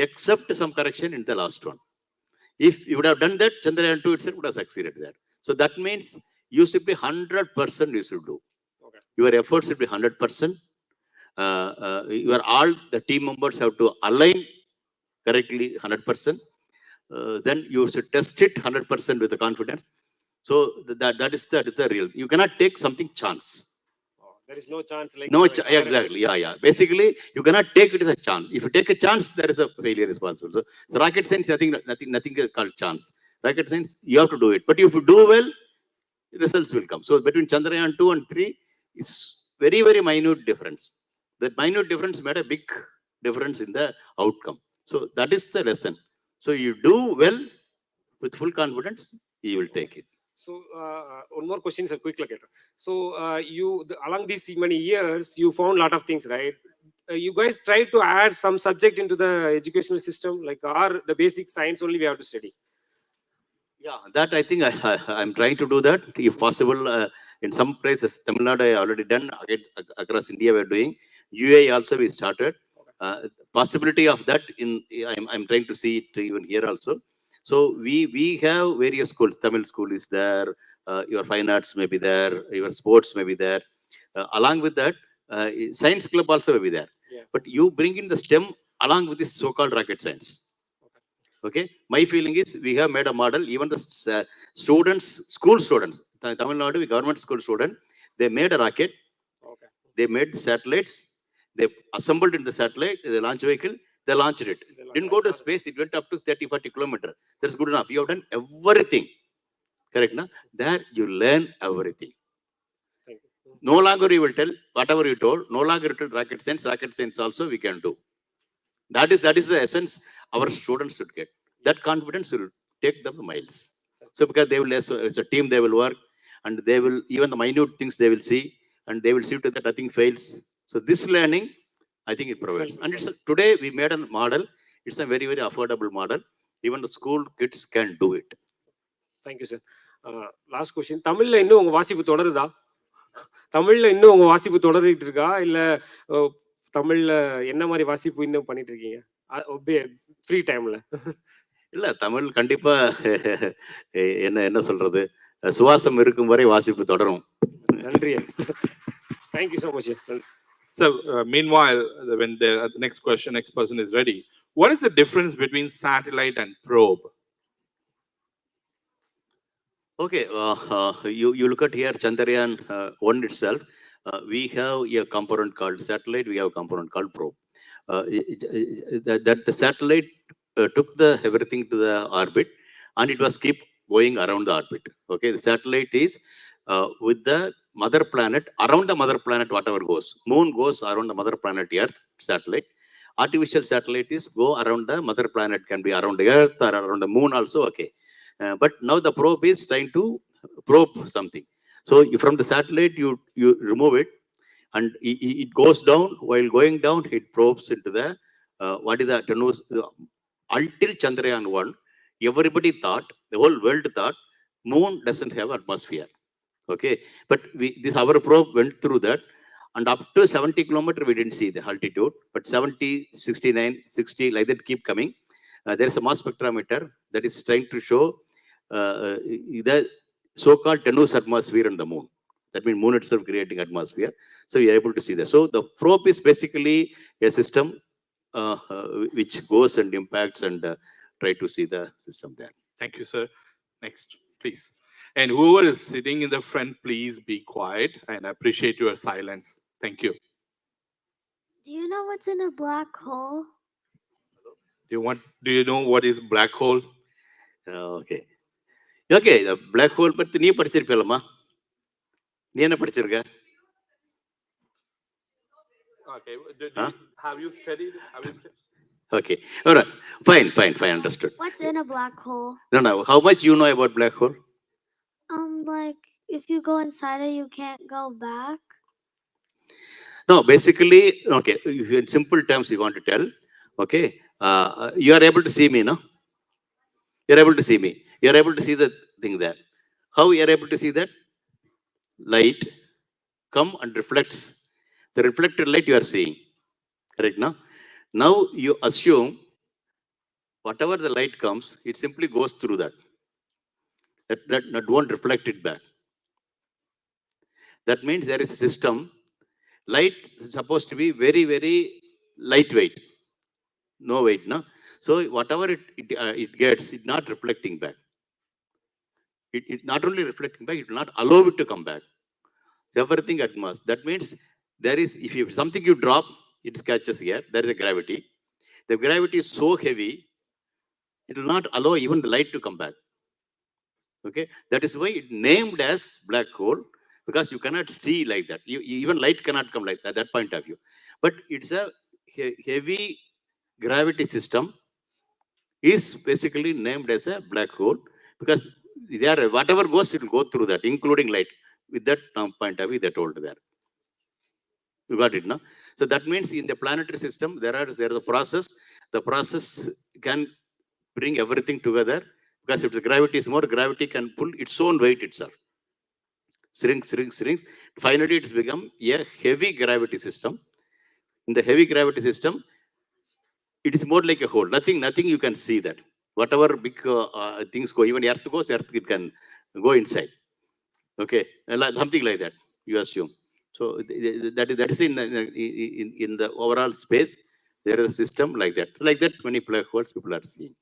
except some correction in the last one. If you would have done that, Chandrayaan 2 itself would have succeeded there. So that means you should be 100% you should do. Okay. Your efforts should be 100%. All the team members have to align correctly 100%. Then you should test it 100% with the confidence. So that is the real. You cannot take something chance. Oh, there is no chance. Like No, exactly. Yeah. Basically, you cannot take it as a chance. If you take a chance, there is a failure is possible. So rocket science, I think nothing is called chance. Rocket science, you have to do it. But if you do well, results will come. So between Chandrayaan 2 and 3 is very, very minute difference. That minute difference made a big difference in the outcome. So that is the lesson. So you do well with full confidence, you will take it. So one more question, sir, quick look at it. So along these many years, you found a lot of things, right? You guys try to add some subject into the educational system, like or the basic science only we have to study? Yeah, that I think I'm trying to do that. If possible, in some places, Tamil Nadu I already done. Again, across India we're doing. UAE also we started. Possibility of that I'm trying to see it even here also. So we have various schools. Tamil school is there. Your fine arts may be there. Your sports may be there. Along with that, science club also may be there. Yeah. But you bring in the STEM along with this so-called rocket science. Okay, my feeling is we have made a model. Even the students, school students, Tamil Nadu government school student, they made a rocket. Okay. They made satellites. They assembled in the satellite, the launch vehicle. They launched it. Didn't go to space. It went up to 30-40 kilometers. That's good enough. You have done everything. Correct, na? There you learn everything. Thank you. No longer you will tell whatever you told. No longer you tell rocket science. Rocket science also we can do. That is the essence our students should get. That confidence will take them miles. So because they will, as a team, they will work, and they will, even the minute things they will see, and they will see to that nothing fails. So this learning, I think it provides. And today we made a model. It's a very, very affordable model. Even the school kids can do it. Thank you, sir. Last question. தமிழ்ல இன்னும் உங்க வாசிப்பு தொடருதா? தமிழ்ல இன்னும் உங்க வாசிப்பு தொடர்ந்துட்டு இருக்கா, இல்ல தமிழ்ல என்ன மாதிரி வாசிப்பு இன்னும் பண்ணிட்டு இருக்கீங்க ஃப்ரீ டைம்ல? இல்ல, தமிழ் கண்டிப்பா என்ன சொல்றது, சுவாசம் இருக்கும் வரை வாசிப்பு தொடரும். நன்றி. Thank you so much. So meanwhile, when the next person is ready, what is the difference between satellite and probe? Okay, you look at here Chandrayaan 1 itself. We have a component called satellite. We have a component called probe. That the satellite took everything to the orbit, and it was keep going around the orbit. Okay, the satellite is with the mother planet, around the mother planet, whatever goes. Moon goes around the mother planet Earth, satellite. Artificial satellite is go around the mother planet, can be around the Earth or around the moon also. Okay. But now the probe is trying to probe something. So from the satellite, you remove it, and it goes down. While going down, it probes into the what is that? Until Chandrayaan 1, everybody thought, the whole world thought, moon doesn't have atmosphere. Okay, but this our probe went through that, and up to 70 kilometers we didn't see the altitude, but 70, 69, 60 like that keep coming. There is a mass spectrometer that is trying to show the so-called tenuous atmosphere on the moon. That means moon itself creating atmosphere. So we are able to see that. So the probe is basically a system which goes and impacts and try to see the system there. Thank you, sir. Next, please. And whoever is sitting in the front, please be quiet and appreciate your silence. Thank you. Do you know what's in a black hole? Do you know what is black hole? Okay. Okay, the black hole பத்தி நீ படிச்சிருப்பீங்களா? நீ என்ன படிச்சிருக்க? Okay. Have you studied? Okay. All right. Fine. Understood. What's in a black hole? No. How much you know about black hole? Like if you go inside it, you can't go back. No, basically, okay. If in simple terms you want to tell, okay, you are able to see me, no? You are able to see me. You are able to see the thing there. How you are able to see that? Light come and reflects. The reflected light you are seeing. Correct, no? Now you assume whatever the light comes, it simply goes through that. That won't reflect it back. That means there is a system. Light is supposed to be very, very lightweight. No weight, no? So whatever it gets, it's not reflecting back. It's not only reflecting back, it will not allow it to come back. So everything at mass. That means there is, if something you drop, it catches here. There is a gravity. The gravity is so heavy, it will not allow even the light to come back. Okay, that is why it named as black hole, because you cannot see like that. Even light cannot come like that point of view. But it's a heavy gravity system is basically named as a black hole, because there, whatever goes, it will go through that, including light. With that point of view, they told there. You got it, no? So that means in the planetary system, there is a process. The process can bring everything together, because if the gravity is more, gravity can pull its own weight itself. Shrinks. Finally, it's become a heavy gravity system. In the heavy gravity system, it is more like a hole. Nothing you can see that. Whatever big things go, even Earth goes, Earth it can go inside. Okay, something like that, you assume. So that is in the overall space. There is a system like that. Like that, many black holes people are seeing.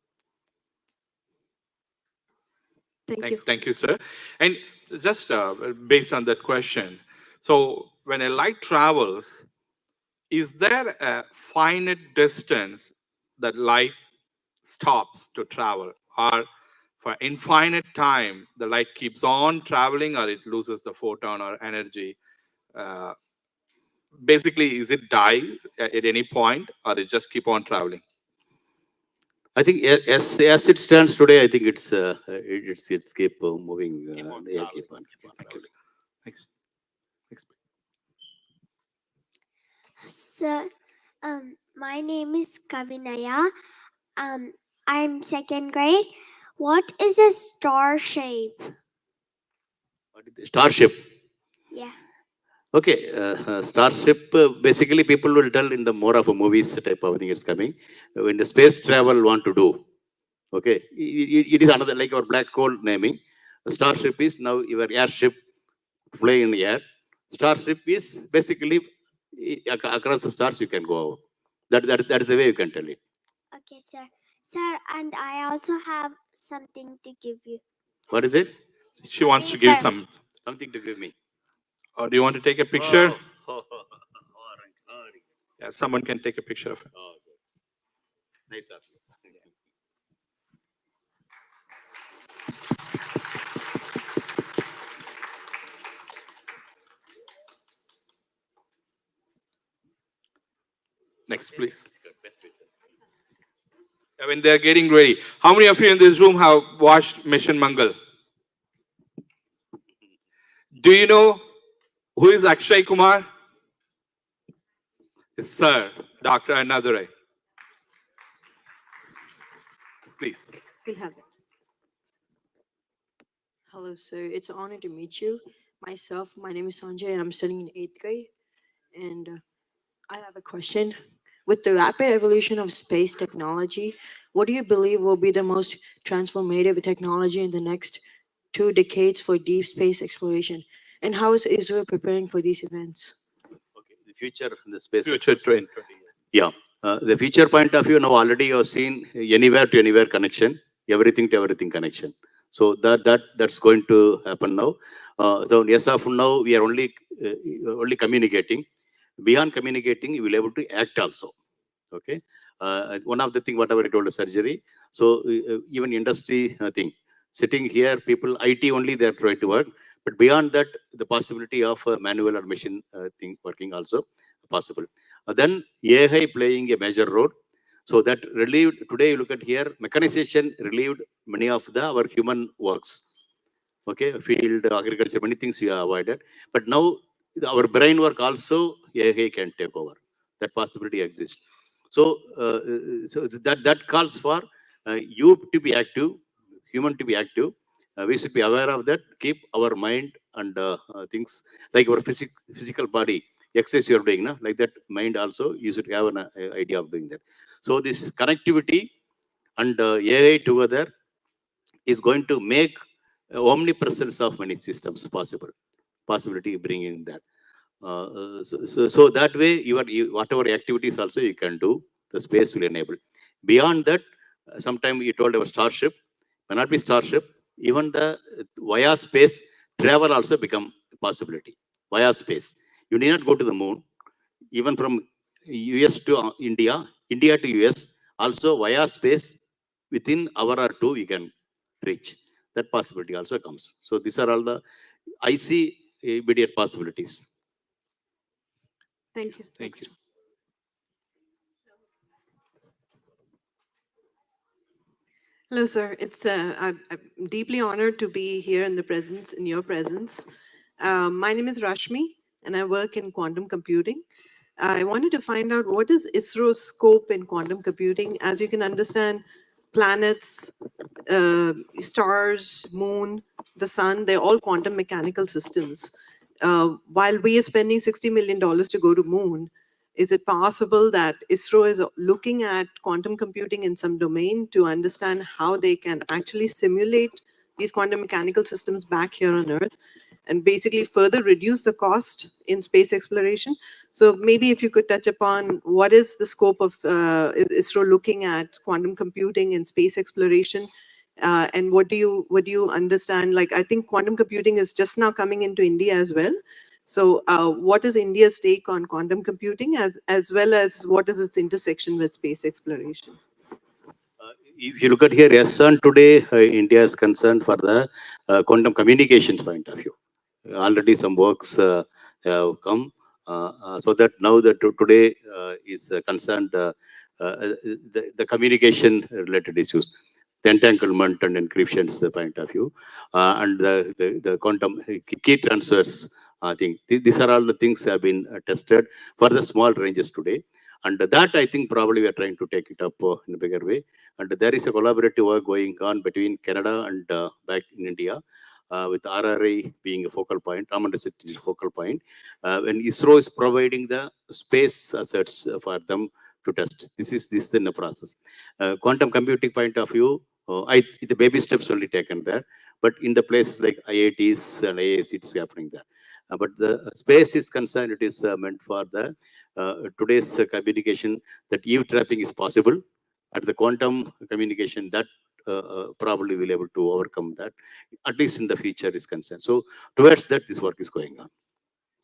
Thank you, sir. And just based on that question, so when a light travels, is there a finite distance that light stops to travel, or for infinite time the light keeps on traveling, or it loses the photon or energy? Basically, is it die at any point, or it just keep on traveling? I think as it stands today, I think it's keep moving. Keep on traveling. Next. Sir, my name is Kavinaya. I'm second grade. What is a star shape? Starship. Yeah. Okay, Starship, basically people will tell in the more of a movies type of thing it's coming. When the space travel want to do, okay, it is another, like our black hole naming. Starship is now your airship fly in the air. Starship is basically across the stars you can go out. That is the way you can tell it. Okay, sir. Sir, and I also have something to give you. What is it? She wants to give something to give me. Or do you want to take a picture? Oh. Yeah, someone can take a picture of it. Oh, okay. Nice of you. Next, please. When they're getting ready, how many of you in this room have watched Mission Mangal? Do you know who is Akshay Kumar? It's Sir Dr. Annadurai. Please. We'll have it. Hello, sir. It's an honor to meet you. Myself, my name is Sanjay, and I'm studying in 8th grade. And I have a question. With the rapid evolution of space technology, what do you believe will be the most transformative technology in the next 2 decades for deep space exploration? And how is Israel preparing for these events? Okay, the future in the space. Future trend. Yeah, the future point of view now already you have seen anywhere to anywhere connection, everything to everything connection. So that's going to happen now. So yes, of now we are only communicating. Beyond communicating, you will able to act also. Okay, one of the thing whatever I told the surgery. So even industry thing, sitting here, people IT only they are trying to work, but beyond that, the possibility of manual or machine thing working also possible. Then AI playing a major role. So that relieved, today you look at here, mechanization relieved many of our human works. Okay, field, agriculture, many things we have avoided. But now our brain work also AI can take over. That possibility exists. So, so that calls for you to be active, human to be active. We should be aware of that. Keep our mind and things like our physical body exercise you are doing, no? Like that mind also you should have an idea of doing that. So this connectivity and AI together is going to make omnipresence of many systems possibility bringing that. So that way whatever activities also you can do, the space will enable. Beyond that, sometime you told about starship, may not be starship, even the via space travel also become a possibility. Via space, you need not go to the moon. Even from US to India, India to US, also via space, within hour or two you can reach. That possibility also comes. So these are all the I see immediate possibilities. Thank you. Thank you. Hello, sir. I'm deeply honored to be here in your presence. My name is Rashmi, and I work in quantum computing. I wanted to find out what is ISRO's scope in quantum computing. As you can understand, planets, stars, moon, the sun, they're all quantum mechanical systems. While we are spending $60 million to go to moon, is it possible that ISRO is looking at quantum computing in some domain to understand how they can actually simulate these quantum mechanical systems back here on Earth and basically further reduce the cost in space exploration? So maybe if you could touch upon what is the scope of ISRO looking at quantum computing and space exploration, and what do you understand? Like, I think quantum computing is just now coming into India as well. So, what is India's take on quantum computing, as well as what is its intersection with space exploration? If you look at here, yes, and today India is concerned for the quantum communications point of view. Already some works have come, so that now that today is concerned the communication related issues, the entanglement and encryptions point of view, and the quantum key transfers. I think these are all the things have been tested for the small ranges today. And that, I think, probably we are trying to take it up in a bigger way. And there is a collaborative work going on between Canada and back in India, with RRI being a focal point, Raman Research is a focal point. When ISRO is providing the space assets for them to test. This is in the process. Quantum computing point of view, the baby steps only taken there. But in the places like IITs and IIS, it's happening there. But the space is concerned, it is meant for the today's communication, that eavesdropping is possible. At the quantum communication, that probably will able to overcome that, at least in the future is concerned. So towards that, this work is going on.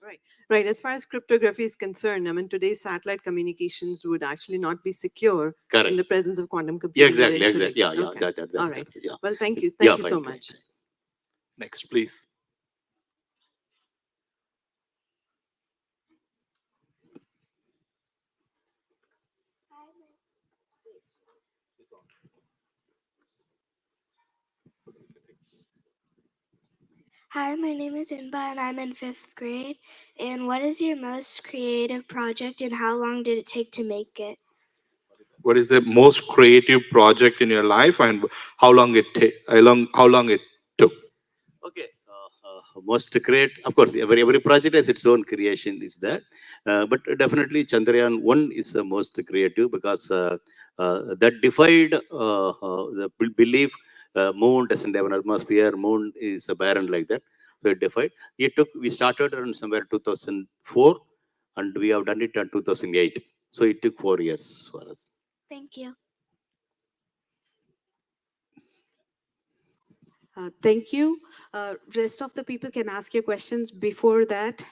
Right, right. As far as cryptography is concerned, I mean, today's satellite communications would actually not be secure Correct. in the presence of quantum Yeah, computing. exactly, eventually. exactly. Yeah, Okay. that, All right. yeah. Well, thank you. Yeah, Thank you so fine, fine. much. Next, please. Hi, my name is Inba and I'm in 5th grade. And what is your most creative project and how long did it take to make it? What is the most creative project in your life, and how long it took? Okay. Most create, of course, every project has its own creation is there. But definitely Chandrayaan 1 is the most creative because that defied the belief moon doesn't have an atmosphere, moon is a barren like that. So it defied. We started around somewhere 2004 and we have done it in 2008. So it took 4 years for us. Thank you. Thank you. Rest of the people can ask your questions before that.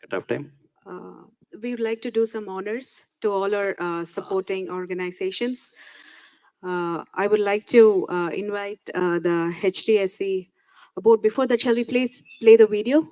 Cut off time. We would like to do some honors to all our supporting organizations. I would like to invite the HTSC board. Before that, shall we please play the video?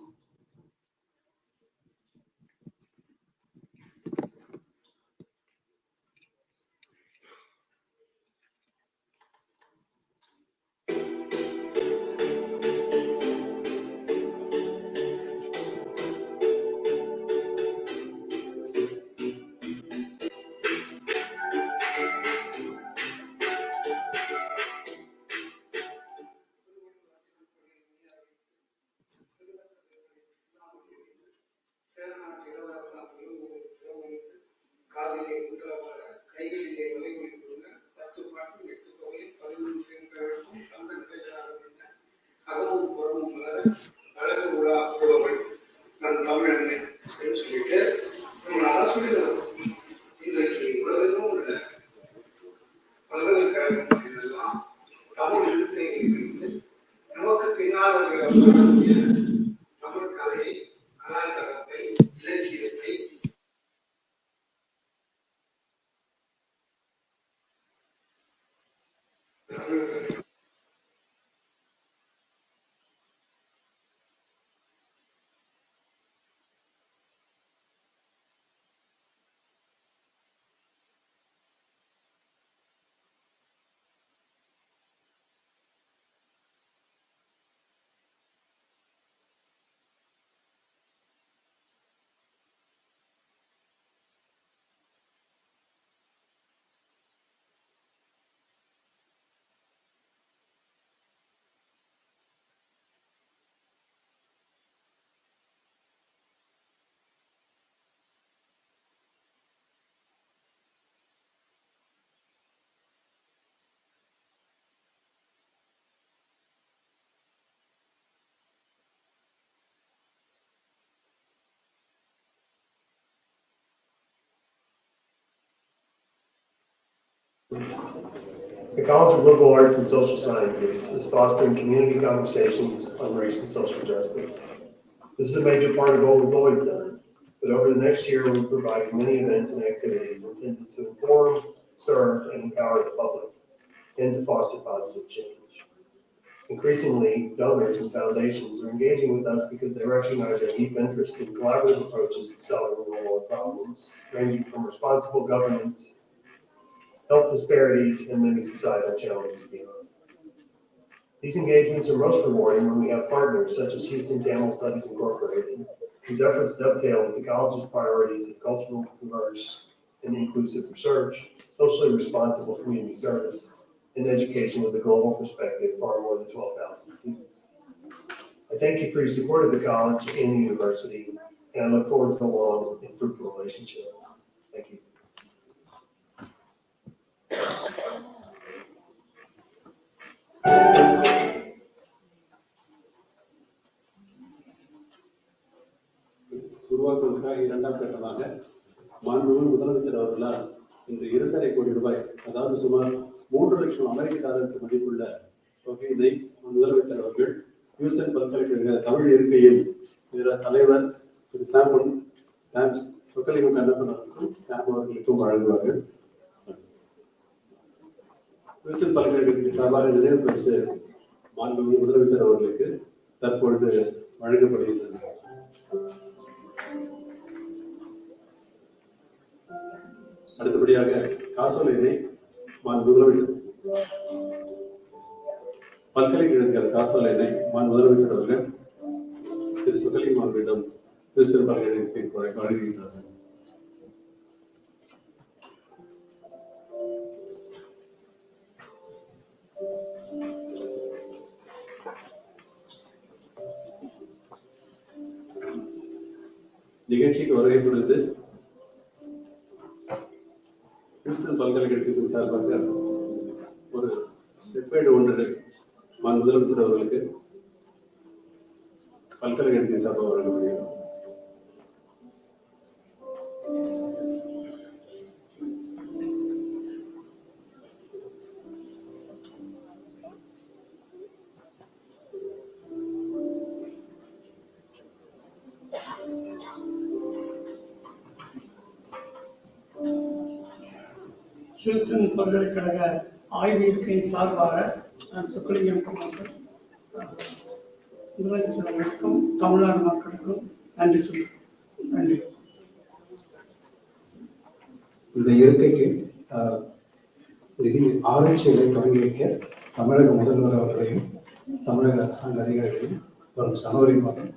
The College of Liberal Arts and Social Sciences is fostering community conversations on race and social justice. This is a major part of what we've always done, but over the next year, we've provided many events and activities intended to inform, serve, and empower the public, and to foster positive change. Increasingly, donors and foundations are engaging with us because they recognize our deep interest in collaborative approaches to solving real-world problems, ranging from responsible governance, health disparities, and many societal challenges beyond. These engagements are most rewarding when we have partners such as Houston Tamil Studies Incorporated, whose efforts dovetail with the college's priorities of cultural, diverse, and inclusive research, socially responsible community service, and education with a global perspective for our more than 12,000 students. I thank you for your support of the college and the university, and I look forward to a long and fruitful relationship. Thank you. உருவாக்குவதற்காக இரண்டாம் கட்டமாக மாண்புமிகு முதலமைச்சர் அவர்களால் இன்று 2.5 கோடி ரூபாய், அதாவது சுமார் 3 லட்சம் அமெரிக்க டாலருக்கு மதிப்புள்ள தொகையினை முதலமைச்சர் அவர்கள் ஹியூஸ்டன் பல்கலைக்கழக தமிழ் இருக்கையின் தலைவர் திரு சாம்பன் சொக்கலிங்கம் கண்ணப்பன் அவர்களுக்கும் சாம் அவர்களுக்கும் வழங்குவார்கள். ஹியூஸ்டன் பல்கலைக்கழகத்தின் சார்பாக நினைவு பரிசு மாண்புமிகு முதலமைச்சர் அவர்களுக்கு தற்பொழுது வழங்கப்படுகின்றன. அடுத்தபடியாக காசோலையினை முதலமைச்சர் பல்கலைக்கழக காசோலையினை முதலமைச்சர் அவர்கள் திரு சுகலிங்கம் அவர்களிடம் ஹியூஸ்டன் பல்கலைக்கழகத்திற்கு வழங்குகின்றார்கள். நிகழ்ச்சிக்கு வருகை கொடுத்து ஹியூஸ்டன் பல்கலைக்கழகத்தின் சார்பாக ஒரு செப்பேடு ஒன்று முதலமைச்சர் அவர்களுக்கு பல்கலைக்கழகத்தின் சார்பாக வழங்கப்படுகிறது. ஹியூஸ்டன் பல்கலைக்கழக ஆய்வு இருக்கையின் சார்பாக நான் சொக்கலிங்கம் முதலமைச்சர் அவர்களுக்கும் தமிழ்நாடு மக்களுக்கும் நன்றி சொல்கிறேன். நன்றி. இந்த இருக்கைக்கு நிதி ஆராய்ச்சிகளை தொடங்கி வைக்க தமிழக முதல்வர் அவர்களையும் தமிழக அரசாங்க அதிகாரிகளையும் வரும் ஜனவரி மாதம்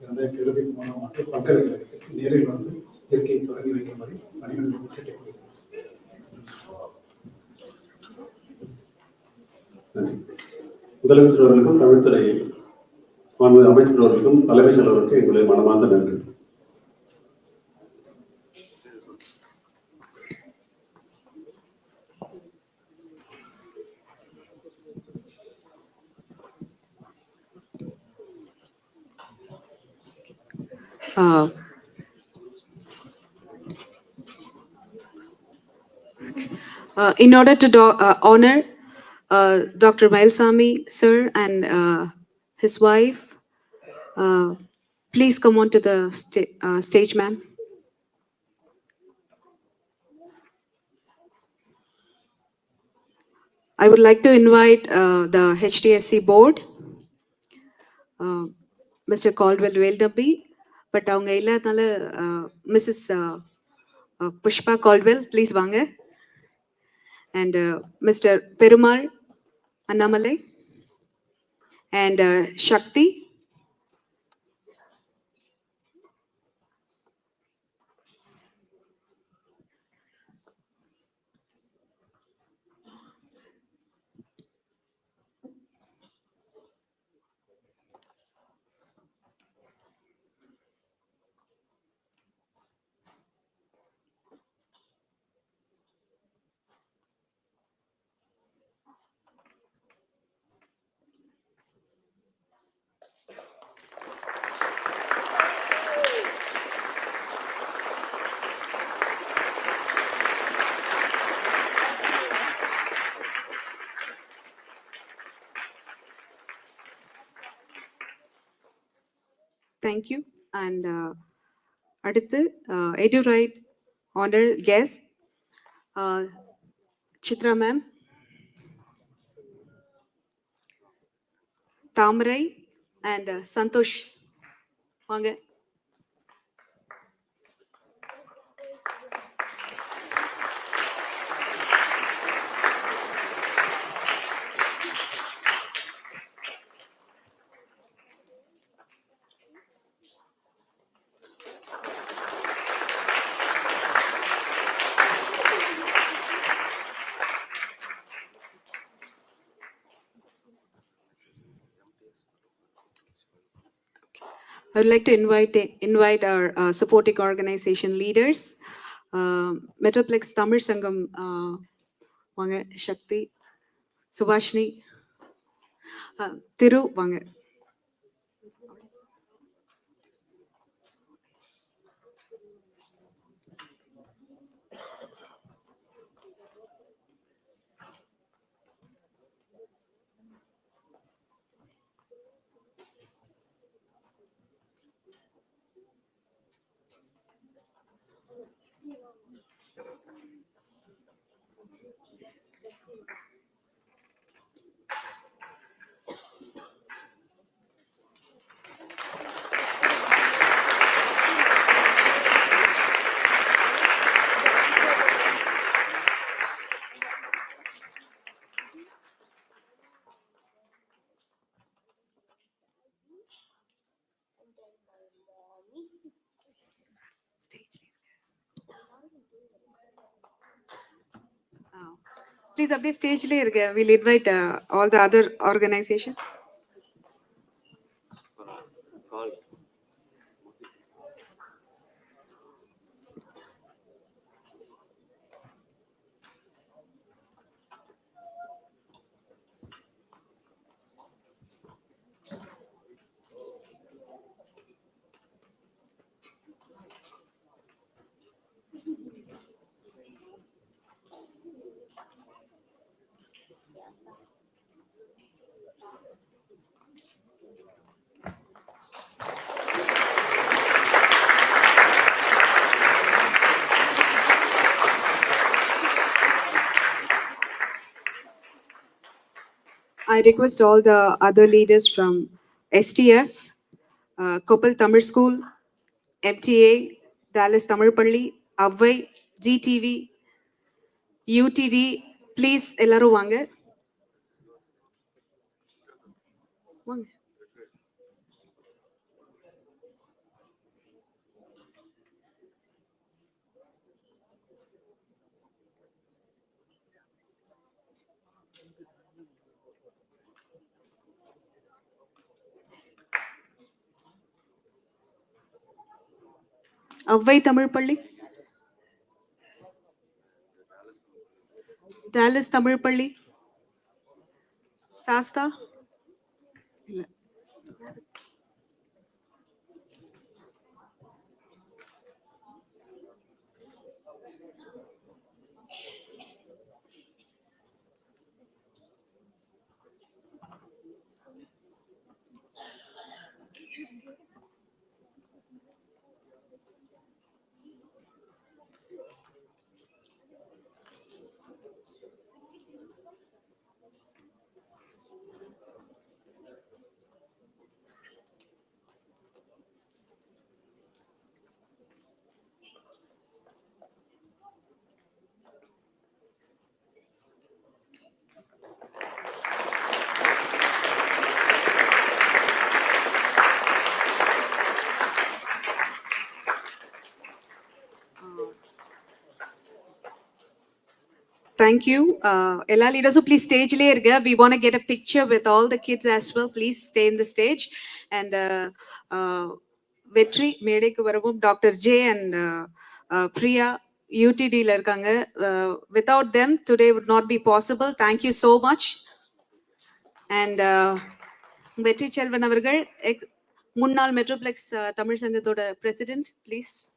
2023 பல்கலைக்கழகத்திற்கு நேரில் வந்து இருக்கையை தொடங்கி வைக்கும்படி பணிகள் கேட்டுக்கொள்கிறேன். முதலமைச்சர் அவர்களுக்கும் தமிழ்துறை அமைச்சர் அவர்களுக்கும் தலைமை செயலருக்கும் எங்களுடைய மனமார்ந்த நன்றி. In order to honor Dr. Mylswamy sir and his wife, please come on to the stage, ma'am. I would like to invite the HDSC board, Mr. Caldwell Weldabi, but avanga illadanaல Mrs. Pushpa Caldwell, please vaanga. And Mr. Perumal Annamalai and Shakti. Thank you. And அடுத்து Edurite honor guest Chitra ma'am, Tamarai and Santosh. வாங்க. I would like to invite our supporting organization leaders, Metroplex Tamil Sangam, வாங்க Shakti, Subhashni, Thiru வாங்க. Please update stage layer. We'll invite all the other organization. I request all the other leaders from STF, Koppal Tamil School, MTA, Dallas Tamil Palli, Avvai, GTV, UTD, please எல்லாரும் வாங்க. வாங்க. Avvai Tamil Palli, Dallas Tamil Palli, Sasta, இல்ல. Thank you. Ella leaders, so please stage layer. We want to get a picture with all the kids as well. Please stay in the stage. And Vetri, Medek Varavum, Dr. J and Priya, UTD Lerkanga. Without them, today would not be possible. Thank you so much. And Vetri Chelvan Avargal, Munnal Metroplex Tamil Sangathoda President, please.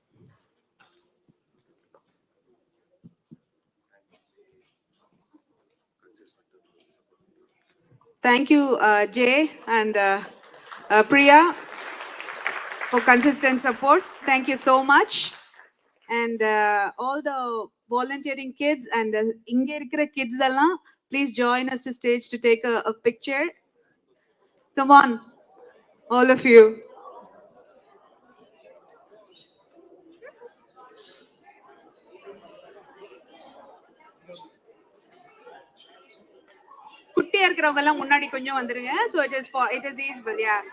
Thank you, Jay and Priya. for consistent support. Thank you so much. And all the volunteering kids and inge irukra kids allam, please join us to stage to take a picture. Come on, all of you. குட்டியா இருக்கிறவங்க எல்லாம் முன்னாடி கொஞ்சம் வந்துருங்க. So it is easable. Yeah.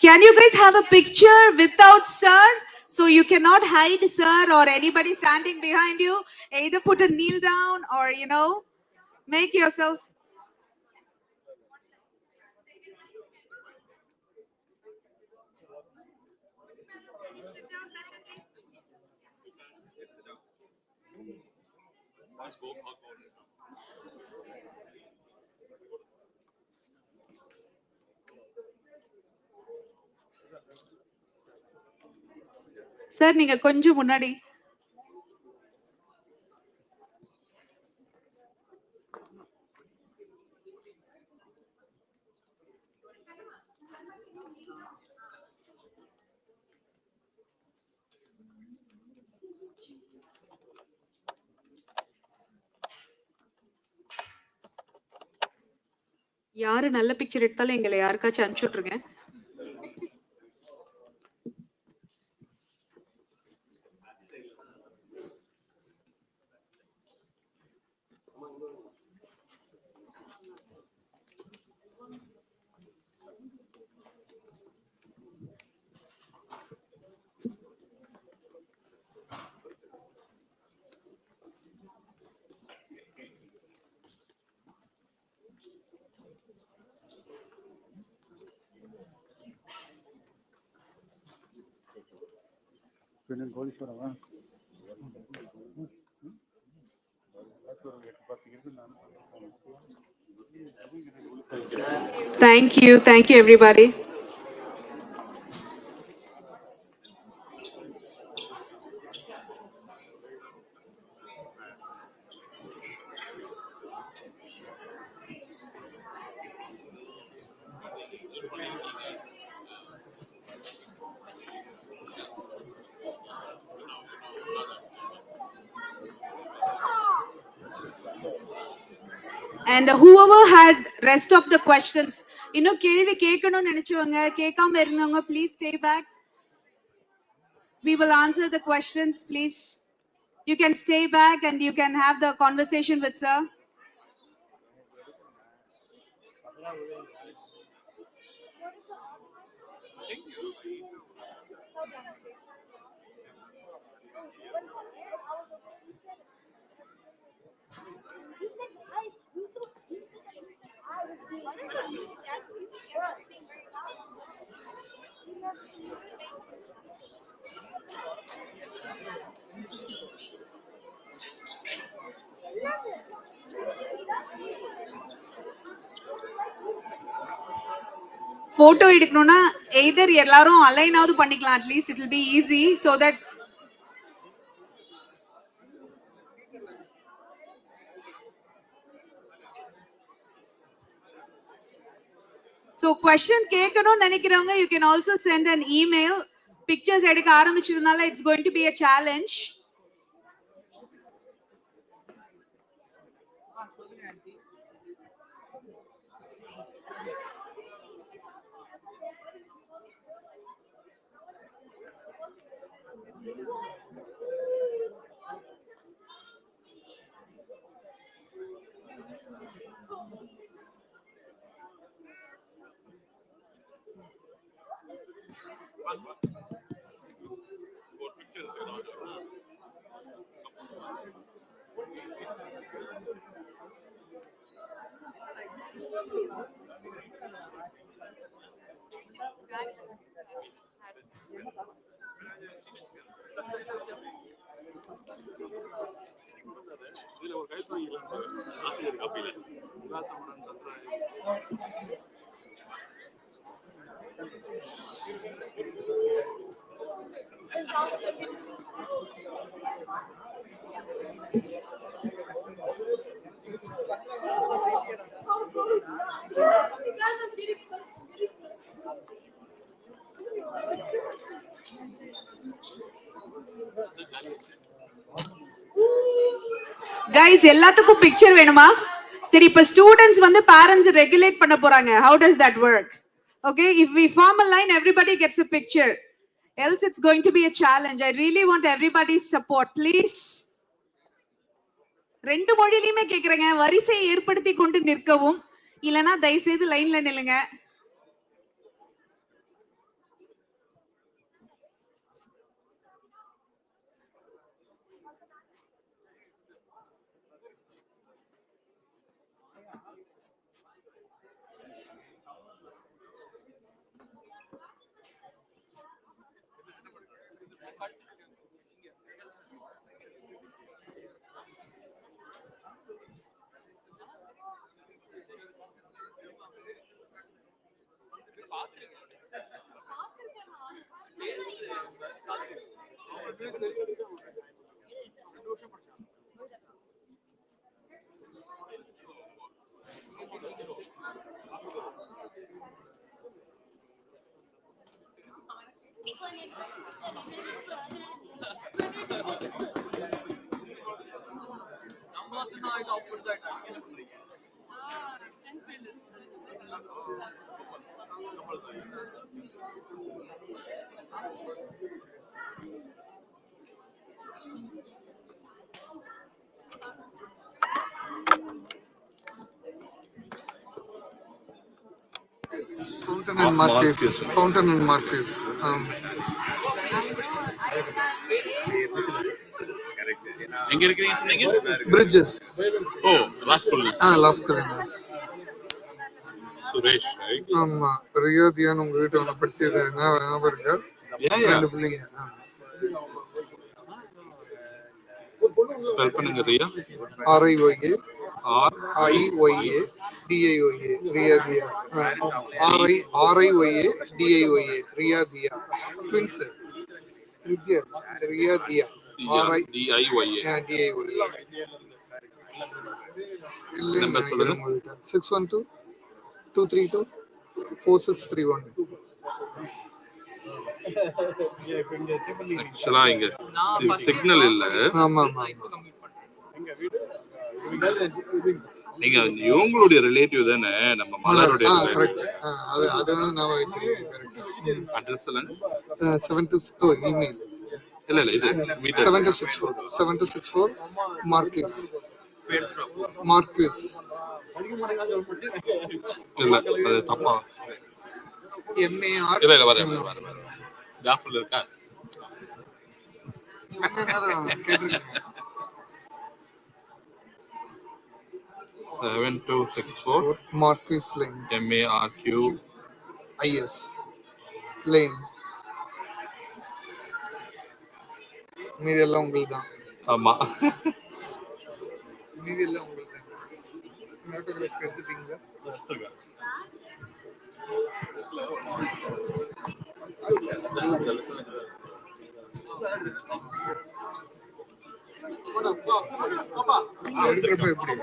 Can you guys have a picture without sir? So you cannot hide sir or anybody standing behind you. Either put a kneel down or, make yourself. Sir, நீங்க கொஞ்சம் முன்னாடி. யாரு நல்ல picture எடுத்தாலும் எங்களை யாருக்காச்சும் அனுப்பிச்சு விட்டுருங்க. Thank you everybody. And whoever had rest of the questions, கேள்வி கேட்கணும்னு நினைச்சவங்க கேட்காம இருந்தவங்க, please stay back. We will answer the questions, please. You can stay back and you can have the conversation with sir. Photo எடுக்கணும்னா either எல்லாரும் align ஆவது பண்ணிக்கலாம், at least it will be easy so that so question கேட்கணும்னு நினைக்கிறவங்க you can also send an email. Pictures எடுக்க ஆரம்பிச்சிருந்தால it's going to be a challenge. Guys, எல்லாத்துக்கும் picture வேணுமா? சரி, இப்ப students வந்து parents regulate பண்ண போறாங்க. How does that work? Okay, if we form a line, everybody gets a picture. Else it's going to be a challenge. I really want everybody's support, please. ரெண்டு மொழியிலுமே கேக்குறேங்க, வரிசையை ஏற்படுத்தி கொண்டு நிற்கவும், இல்லனா தயவு செய்து லைன்ல நில்லுங்க. Fountain and Marquis. Fountain and Marquis. எங்க இருக்கீங்க சொன்னீங்க? Bridges. Oh, Las Colinas. Las Colinas. Suresh, right? ஆமா, ரியாதியான்னு உங்க வீட்டு ஒன்று படிச்சது ஞாபகம் இருக்கா? ரெண்டு பிள்ளைங்க. ஸ்பெல் பண்ணுங்க Riya. RIYA RIYA DIOA ரியாதியா. RIYA DIOA ரியாதியா. Twins. ரியாதியா. DIYA. இல்லைங்க, 612-232-4631. ஆக்சுவலா இங்க சிக்னல் இல்ல. ஆமா ஆமா. நீங்க இவங்களுடைய ரிலேட்டிவ் தானே, நம்ம மலருடைய கரெக்ட். அது வேணா நான் வச்சிருக்கேன். கரெக்ட். அட்ரஸ் எல்லாம் 726 இமெயில். இல்ல இது 7264 மார்க்கிஸ். இல்ல அது தப்பா. MAR இல்ல வர ஜாஃபர் இருக்கா? கேட்டிருக்கேன். 7264 மார்க்கிஸ் லைன். MARQIS line. மீதி எல்லாம் உங்களுக்கு தான். ஆமா, மீதி எல்லாம் உங்களுக்கு தான். ஆட்டோகிராஃப் எடுத்துட்டீங்களா? எடுக்கிறப்ப எப்படி?